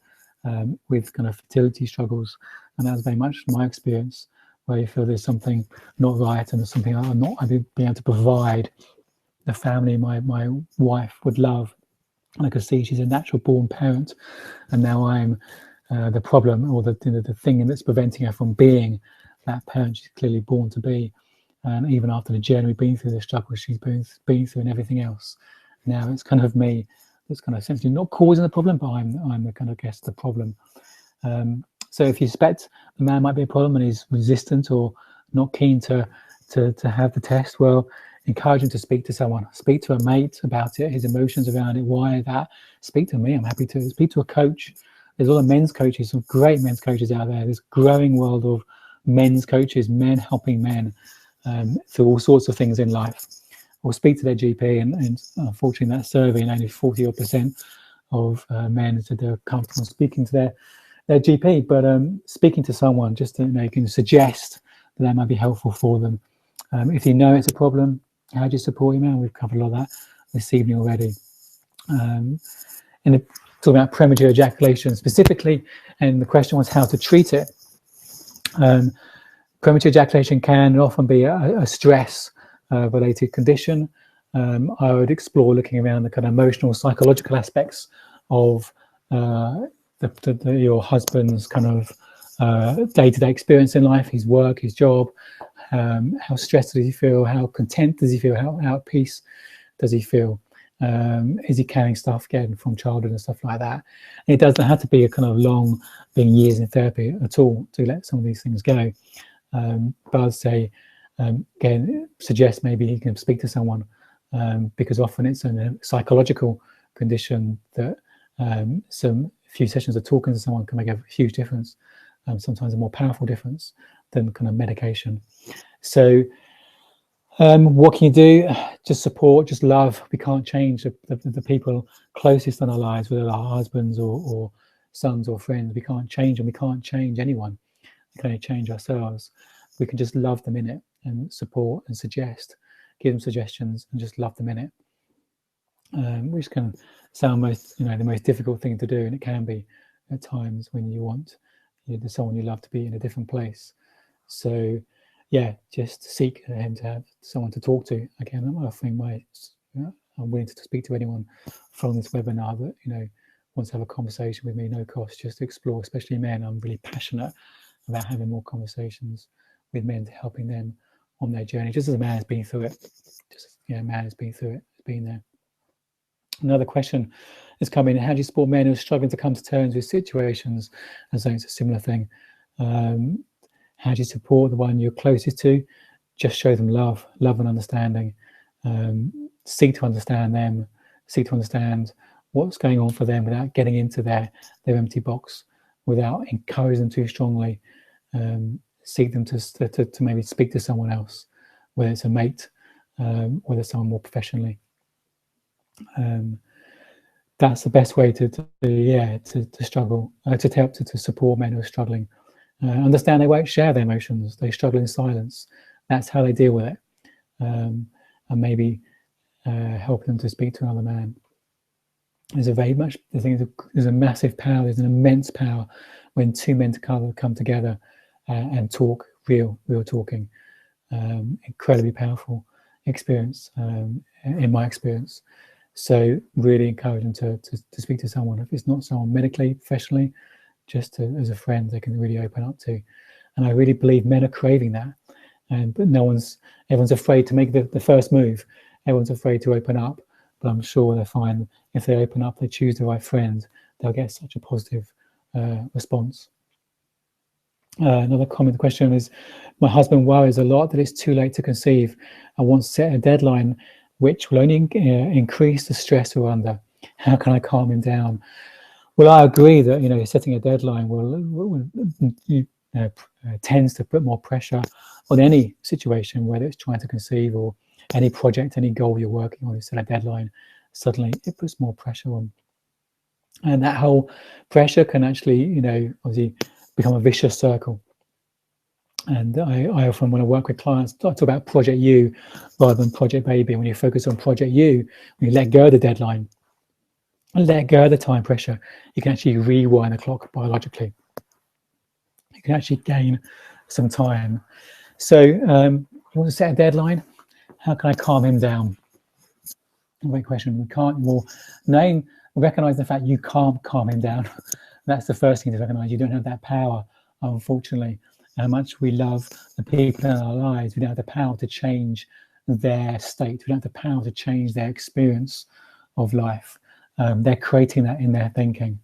with kind of fertility struggles. And that's very much my experience, where you feel there's something not right and there's something I'm not being able to provide the family my wife would love. And I can see she's a natural born parent, and now I'm the problem or the thing that's preventing her from being that parent she's clearly born to be. And even after the journey we've been through, the struggle she's been through and everything else, now it's kind of me that's kind of essentially not causing the problem, but I'm the kind of guess the problem. So if you suspect the man might be a problem and he's resistant or not keen to have the test, well, encourage him to speak to someone, speak to a mate about it, his emotions around it, why that. Speak to me, I'm happy to. Speak to a coach. There's a lot of men's coaches, some great men's coaches out there. There's a growing world of men's coaches, men helping men through all sorts of things in life. Or speak to their GP, and unfortunately that survey, and only 40% of men said they're comfortable speaking to their GP, but speaking to someone just to, you can suggest that might be helpful for them. If you know it's a problem, how do you support your man? We've covered a lot of that this evening already. Talking about premature ejaculation specifically, and the question was how to treat it. Premature ejaculation can often be a stress related condition. I would explore looking around the kind of emotional, psychological aspects of your husband's kind of day-to-day experience in life, his work, his job. How stressed does he feel? How content does he feel? How at peace does he feel? Is he carrying stuff again from childhood and stuff like that? And it doesn't have to be a kind of long, being years in therapy at all to let some of these things go. But I'd say, again, suggest maybe he can speak to someone, because often it's a psychological condition that some few sessions of talking to someone can make a huge difference, sometimes a more powerful difference than kind of medication. So what can you do? Just support, just love. We can't change the people closest in our lives, whether they're our husbands or sons or friends. We can't change them. We can't change anyone. We can only change ourselves. We can just love them in it and support and suggest, give them suggestions and just love them in it, which can sound the most difficult thing to do, and it can be at times when you want someone you love to be in a different place. So yeah, just seek him to have someone to talk to. Again, I'm offering I'm willing to speak to anyone from this webinar that wants to have a conversation with me, no cost, just to explore, especially men. I'm really passionate about having more conversations with men, helping them on their journey, just as a man has been through it. A man has been through it, has been there. Another question is coming: how do you support men who are struggling to come to terms with situations? And so it's a similar thing. How do you support the one you're closest to? Just show them love and understanding. Seek to understand them. Seek to understand what's going on for them without getting into their empty box, without encouraging them too strongly. Seek them to maybe speak to someone else, whether it's a mate, whether someone more professionally. That's the best way to struggle, to help to support men who are struggling. Understand they won't share their emotions. They struggle in silence. That's how they deal with it. And maybe help them to speak to another man. There's a massive power. There's an immense power when two men come together and talk real talking. Incredibly powerful experience in my experience. So really encourage them to speak to someone. If it's not someone medically, professionally, just as a friend, they can really open up to. And I really believe men are craving that. But everyone's afraid to make the first move. Everyone's afraid to open up. But I'm sure they'll find if they open up, they choose the right friend, they'll get such a positive response. Another common question is, my husband worries a lot that it's too late to conceive. I want to set a deadline which will only increase the stress we're under. How can I calm him down? Well, I agree that setting a deadline tends to put more pressure on any situation, whether it's trying to conceive or any project, any goal you're working on. You set a deadline, suddenly it puts more pressure on, and that whole pressure can actually, obviously become a vicious circle. And I often, when I work with clients, I talk about Project U rather than Project Baby. When you focus on Project U, when you let go of the deadline and let go of the time pressure, you can actually rewind the clock biologically. You can actually gain some time. So you want to set a deadline? How can I calm him down? Great question. We can't recognize the fact you can't calm him down. That's the first thing to recognize. You don't have that power, unfortunately. How much we love the people in our lives, we don't have the power to change their state. We don't have the power to change their experience of life. they're creating that in their thinking.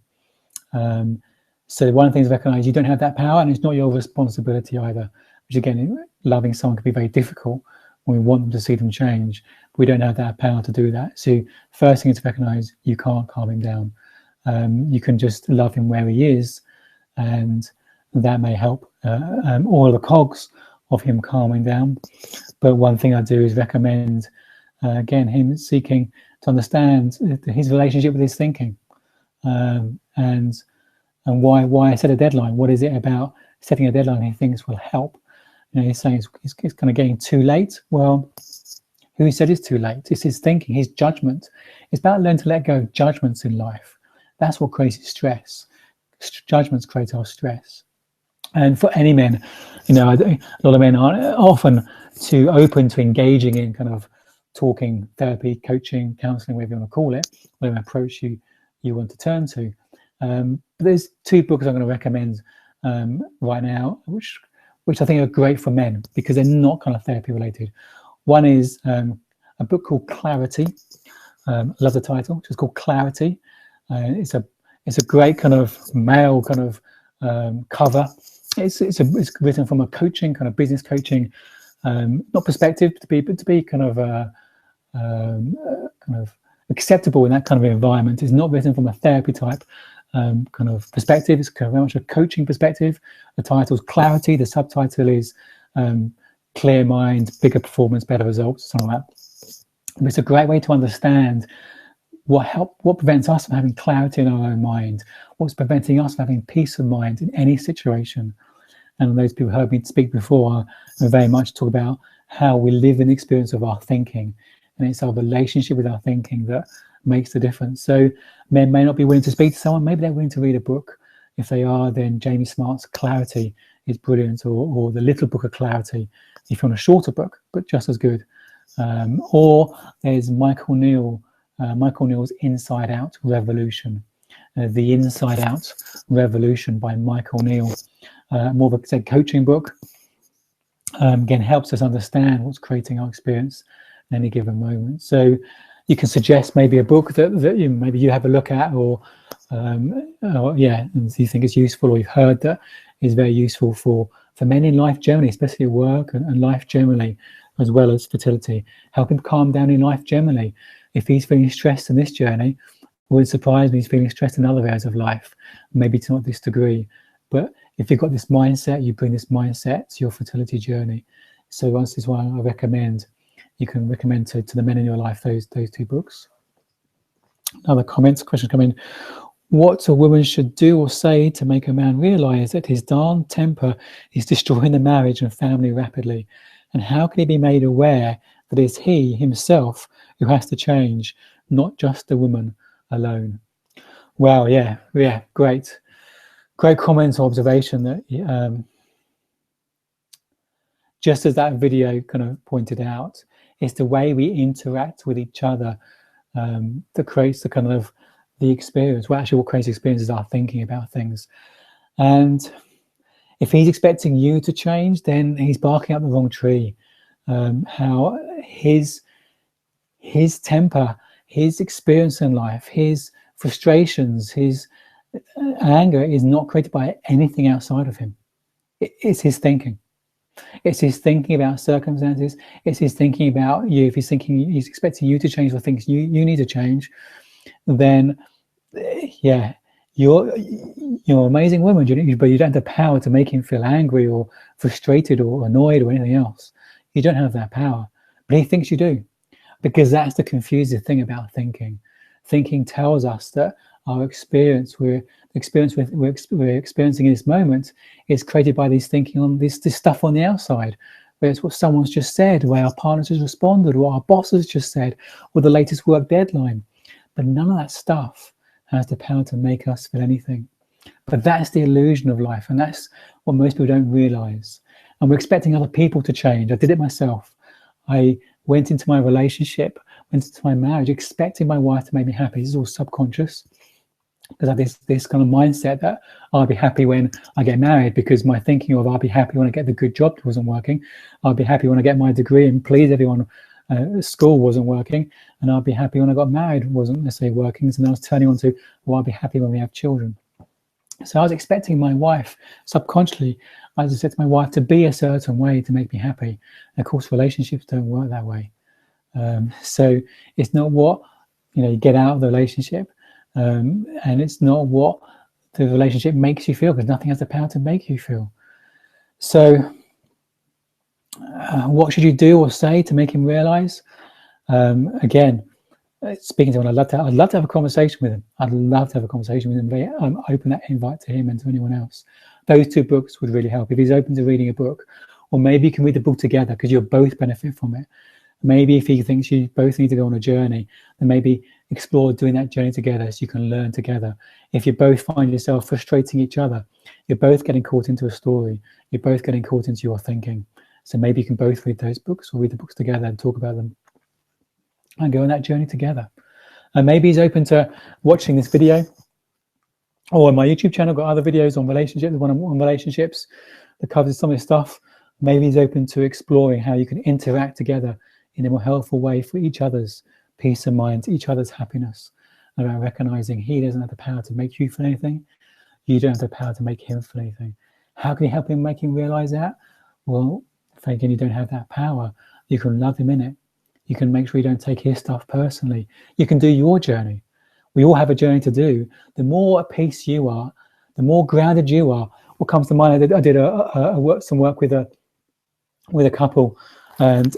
So one of the things to recognize, you don't have that power, and it's not your responsibility either, which again, loving someone can be very difficult when we want them to see them change. We don't have that power to do that. So first thing is to recognize you can't calm him down. You can just love him where he is, and that may help all the cogs of him calming down. But one thing I do is recommend, again, him seeking to understand his relationship with his thinking, and why set a deadline. What is it about setting a deadline he thinks will help? You know, he's saying it's kind of getting too late. Well, who said it's too late? It's his thinking, his judgment. It's about learning to let go of judgments in life. That's what creates stress. Judgments create our stress. And for any men, you know, a lot of men are often too open to engaging in kind of talking, therapy, coaching, counseling, whatever you want to call it, whatever approach you want to turn to. But there's two books I'm going to recommend right now, which I think are great for men because they're not kind of therapy related. One is a book called Clarity. I love the title. It's called Clarity. It's a great kind of male kind of cover. It's written from a coaching kind of business coaching, not perspective to be kind of acceptable in that kind of environment. It's not written from a therapy type kind of perspective. It's kind of very much a coaching perspective. The title's Clarity. The subtitle is Clear Mind, Bigger Performance, Better Results, something like that. But it's a great way to understand what prevents us from having clarity in our own mind, what's preventing us from having peace of mind in any situation. And those people who heard me speak before are very much talk about how we live in the experience of our thinking, and it's our relationship with our thinking that makes the difference. So men may not be willing to speak to someone, maybe they're willing to read a book. If they are, then Jamie Smart's Clarity is brilliant, or the Little Book of Clarity if you want a shorter book but just as good. Or there's Michael Neill's Inside Out Revolution, The Inside Out Revolution by Michael Neill. More of a coaching book. Again, helps us understand what's creating our experience in any given moment. So you can suggest maybe a book that maybe you have a look at, or and you think is useful, or you've heard that is very useful for men in life generally, especially at work and life generally, as well as fertility. Help him calm down in life generally. If he's feeling stressed in this journey, it wouldn't surprise me he's feeling stressed in other areas of life, maybe to not this degree. But if you've got this mindset, you bring this mindset to your fertility journey. So this is why I recommend, you can recommend to the men in your life those two books. Another question coming. What a woman should do or say to make a man realize that his darn temper is destroying the marriage and family rapidly? And how can he be made aware that it's he himself who has to change, not just the woman alone? Wow, yeah, great comment or observation. That just as that video kind of pointed out, it's the way we interact with each other that creates the kind of the experience. Well, actually what creates experience is our thinking about things. And if he's expecting you to change, then he's barking up the wrong tree. How his temper, his experience in life, his frustrations, his anger is not created by anything outside of him. It's his thinking. It's his thinking about circumstances. It's his thinking about you. If he's thinking he's expecting you to change the things you need to change, then yeah, you're an amazing woman, but you don't have the power to make him feel angry or frustrated or annoyed or anything else. You don't have that power, but he thinks you do, because that's the confusing thing about thinking. Thinking tells us that our experience, we're experiencing in this moment, is created by this thinking on this stuff on the outside, where it's what someone's just said, where our partners has responded, or our boss has just said, or the latest work deadline. But none of that stuff has the power to make us feel anything. But that's the illusion of life, and that's what most people don't realize. And we're expecting other people to change. I did it myself. I went into my relationship, went into my marriage, expecting my wife to make me happy. This is all subconscious, because I have this kind of mindset that I'll be happy when I get married, because my thinking of I'll be happy when I get the good job that wasn't working. I'll be happy when I get my degree and please everyone school wasn't working, and I'd be happy when I got married wasn't necessarily working. So then I was turning on to, well, I'll be happy when we have children. So I was expecting my wife, subconsciously, I just said to my wife to be a certain way to make me happy. And of course, relationships don't work that way. So it's not what you get out of the relationship, and it's not what the relationship makes you feel, because nothing has the power to make you feel. So what should you do or say to make him realize? Again, speaking to him, I'd love to have a conversation with him. I'd love to have a conversation with him. Open that invite to him and to anyone else. Those 2 books would really help. If he's open to reading a book, or maybe you can read the book together because you'll both benefit from it. Maybe if he thinks you both need to go on a journey, then maybe explore doing that journey together so you can learn together. If you both find yourself frustrating each other, you're both getting caught into a story, you're both getting caught into your thinking. So maybe you can both read those books or read the books together and talk about them and go on that journey together. And maybe he's open to watching this video, or on my YouTube channel, got other videos on relationships, one on relationships that covers some of this stuff. Maybe he's open to exploring how you can interact together in a more helpful way for each other's peace of mind, each other's happiness, about recognizing he doesn't have the power to make you feel anything. You don't have the power to make him feel anything. How can you help him make him realize that? Well, if again you don't have that power, you can love him in it. You can make sure you don't take his stuff personally. You can do your journey. We all have a journey to do. The more at peace you are, the more grounded you are. What comes to mind? I did some work with a couple, and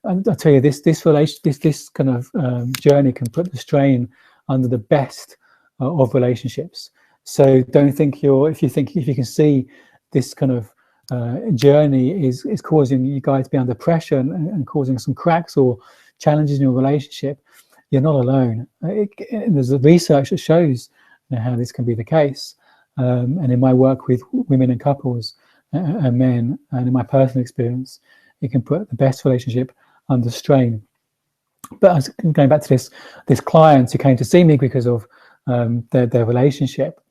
I tell you, this kind of journey can put the strain under the best of relationships. So don't think if you can see this kind of journey is causing you guys to be under pressure and causing some cracks or challenges in your relationship, you're not alone. There's research that shows how this can be the case. And in my work with women and couples and men, and in my personal experience, it can put the best relationship under strain. But I was going back to this client who came to see me because of their relationship,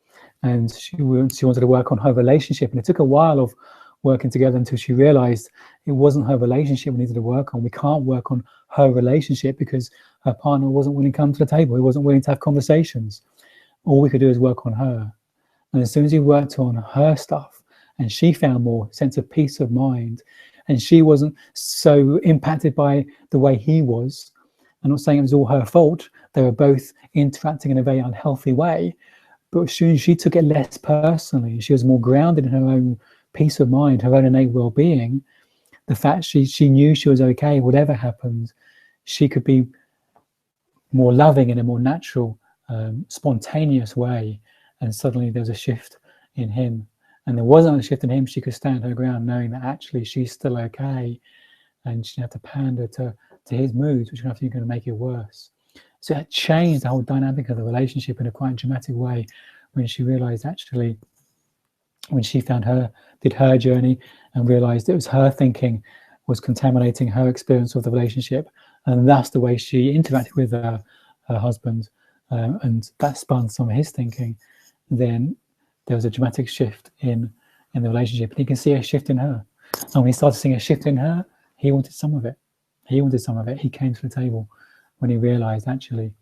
and she wanted to work on her relationship, and it took a while of working together until she realized it wasn't her relationship we needed to work on. We can't work on her relationship because her partner wasn't willing to come to the table. He wasn't willing to have conversations. All we could do is work on her. And as soon as we worked on her stuff, and she found more sense of peace of mind, and she wasn't so impacted by the way he was, I'm not saying it was all her fault. They were both interacting in a very unhealthy way. But as soon as she took it less personally, she was more grounded in her own peace of mind, her own innate well-being, the fact she knew she was okay, whatever happened, she could be more loving in a more natural, spontaneous way. And suddenly there was a shift in him. And there wasn't a shift in him. She could stand her ground knowing that actually she's still okay, and she didn't have to pander to his moods, which are going to make it worse. So it changed the whole dynamic of the relationship in a quite dramatic way when she realized actually, when she did her journey and realized it was her thinking was contaminating her experience of the relationship, and that's the way she interacted with her husband, and that spun some of his thinking, then there was a dramatic shift in the relationship, and he can see a shift in her. And when he started seeing a shift in her, he wanted some of it. He came to the table when he realized actually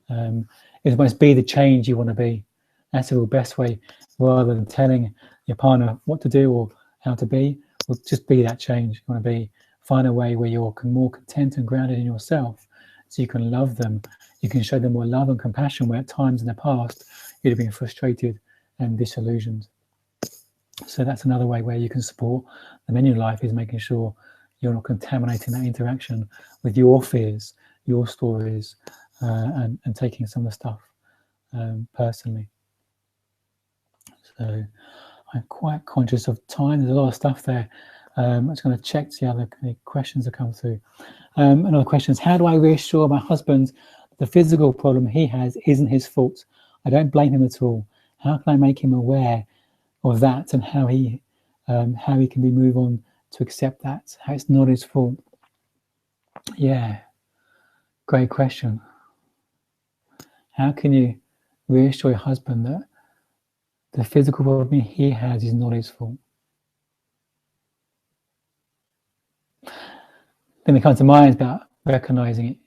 it must be the change you want to be. That's the best way, rather than telling your partner what to do or how to be. Well, just be that change you want to be. Find a way where you're more content and grounded in yourself, so you can love them. You can show them more love and compassion, where at times in the past you'd have been frustrated and disillusioned. So that's another way where you can support them in your life, is making sure you're not contaminating that interaction with your fears, your stories, and taking some of the stuff personally. So I'm quite conscious of time. There's a lot of stuff there. I'm just going to check to see other questions that come through. Another question is, how do I reassure my husband that the physical problem he has isn't his fault? I don't blame him at all. How can I make him aware of that, and how he can be move on to accept that, how it's not his fault? Yeah, great question. How can you reassure your husband that the physical problem he has is not his fault? Then it comes to mind about recognizing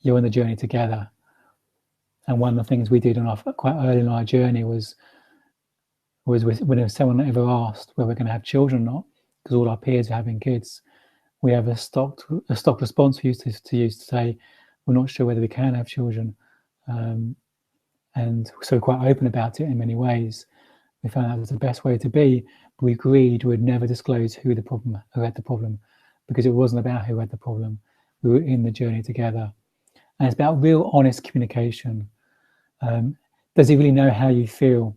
you're on the journey together. And one of the things we did quite early in our journey was when someone ever asked whether we're going to have children or not, because all our peers are having kids, we have a stock response we used to use to say, we're not sure whether we can have children. And so we're quite open about it in many ways. We found that was the best way to be. But we agreed we'd never disclose who had the problem, because it wasn't about who had the problem. We were in the journey together. And it's about real honest communication. Does he really know how you feel?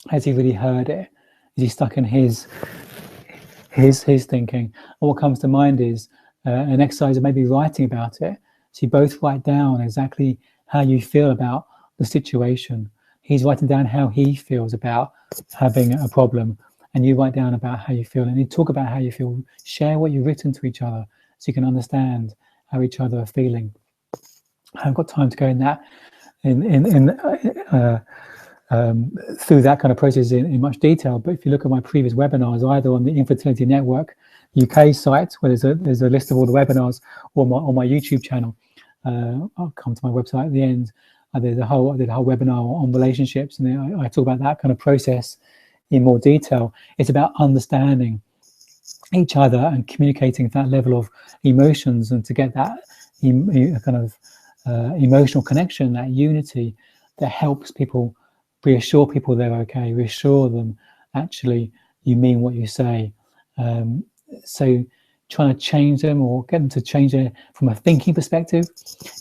Has he really heard it? Is he stuck in his thinking? And what comes to mind is an exercise of maybe writing about it. So you both write down exactly how you feel about the situation. He's writing down how he feels about having a problem, and you write down about how you feel, and you talk about how you feel. Share what you've written to each other so you can understand how each other are feeling. I haven't got time to go in that through that kind of process in much detail, but if you look at my previous webinars, either on the Infertility Network UK site, where there's a list of all the webinars, or on my YouTube channel, I'll come to my website at the end. I did a whole webinar on relationships, and I talk about that kind of process in more detail. It's about understanding each other and communicating that level of emotions, and to get that kind of emotional connection, that unity that helps people, reassure people they're okay, reassure them actually you mean what you say. So trying to change them or get them to change it from a thinking perspective,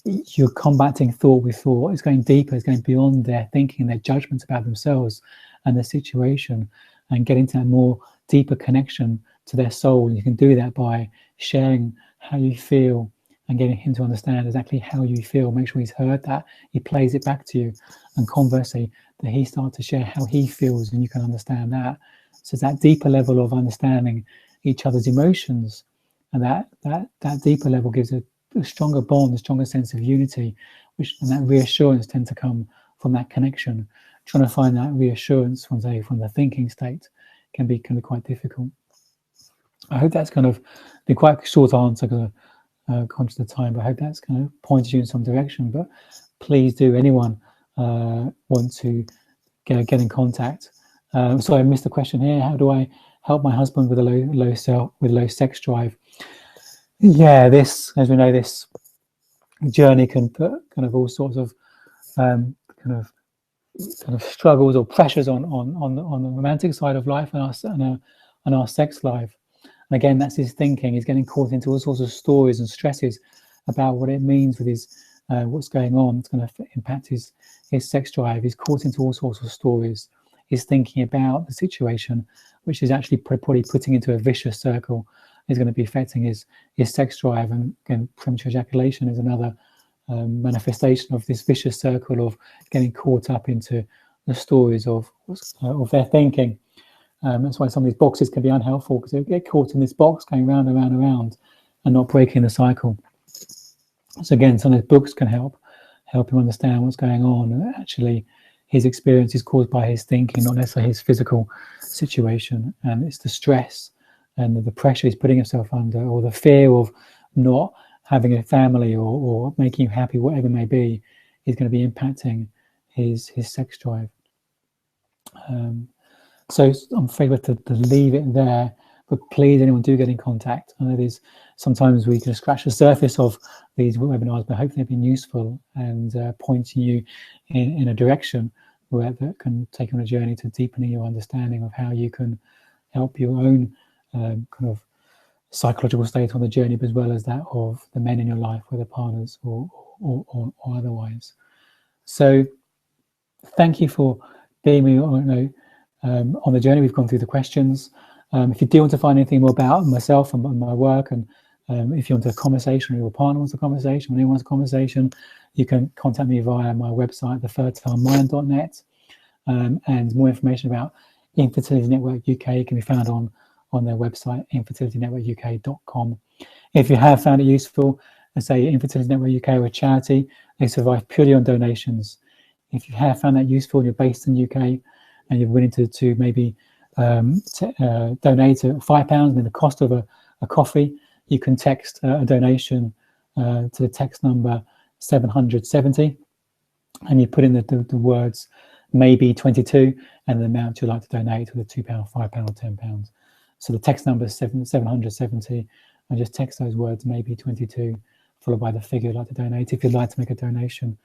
you're combating thought with thought. It's going deeper, it's going beyond their thinking, their judgments about themselves and their situation, and getting to a more deeper connection to their soul. And you can do that by sharing how you feel and getting him to understand exactly how you feel. Make sure he's heard that, he plays it back to you, and conversely that he starts to share how he feels and you can understand that. So it's that deeper level of understanding each other's emotions, and that deeper level gives a stronger bond, a stronger sense of unity, and that reassurance tends to come from that connection. Trying to find that reassurance from the thinking state can be quite difficult. I hope that's kind of been quite a short answer, because I'm conscious of time, but I hope that's kind of pointed you in some direction. But please do, anyone want to get in contact. Sorry, I missed the question here. How do I help my husband with a low sex drive? Yeah, this, as we know, this journey can put kind of all sorts of kind of struggles or pressures on the romantic side of life and our sex life. And again, that's his thinking. He's getting caught into all sorts of stories and stresses about what it means with his what's going on. It's going to impact his sex drive. He's caught into all sorts of stories. He's thinking about the situation, which is actually probably putting into a vicious circle. Is going to be affecting his sex drive. And again, premature ejaculation is another manifestation of this vicious circle of getting caught up into the stories of their thinking. That's why some of these boxes can be unhelpful, because they get caught in this box going round and round and round and not breaking the cycle. So again, some of these books can help him understand what's going on, and actually his experience is caused by his thinking, not necessarily his physical situation. And it's the stress and the pressure he's putting himself under, or the fear of not having a family or making him happy, whatever it may be, is going to be impacting his sex drive. So I'm afraid we have to leave it there, but please, anyone, do get in contact. I know sometimes we can scratch the surface of these webinars, but hopefully they've been useful and pointing you in a direction that can take you on a journey to deepening your understanding of how you can help your own kind of psychological state on the journey, as well as that of the men in your life, whether partners or otherwise. So thank you for being with me on the journey. We've gone through the questions. If you do want to find anything more about myself and my work, and if you want a conversation, or your partner wants a conversation, or anyone wants a conversation, you can contact me via my website, thefertilemind.net, and more information about Infertility Network UK can be found on their website, infertilitynetworkuk.com. If you have found it useful, let's say Infertility Network UK are a charity, they survive purely on donations. If you have found that useful and you're based in the UK and you're willing to maybe donate £5, and the cost of a coffee, you can text a donation to the text number 770, and you put in the words maybe 22 and the amount you'd like to donate, with £2, £5 or £10. So the text number is 770, and just text those words maybe 22 followed by the figure you'd like to donate. If you'd like to make a donation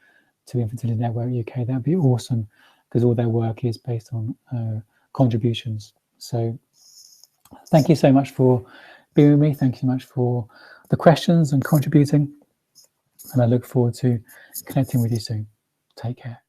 to Infertility Network UK, that'd be awesome, because all their work is based on contributions. So thank you so much for being with me. Thank you so much for the questions and contributing, and I look forward to connecting with you soon. Take care.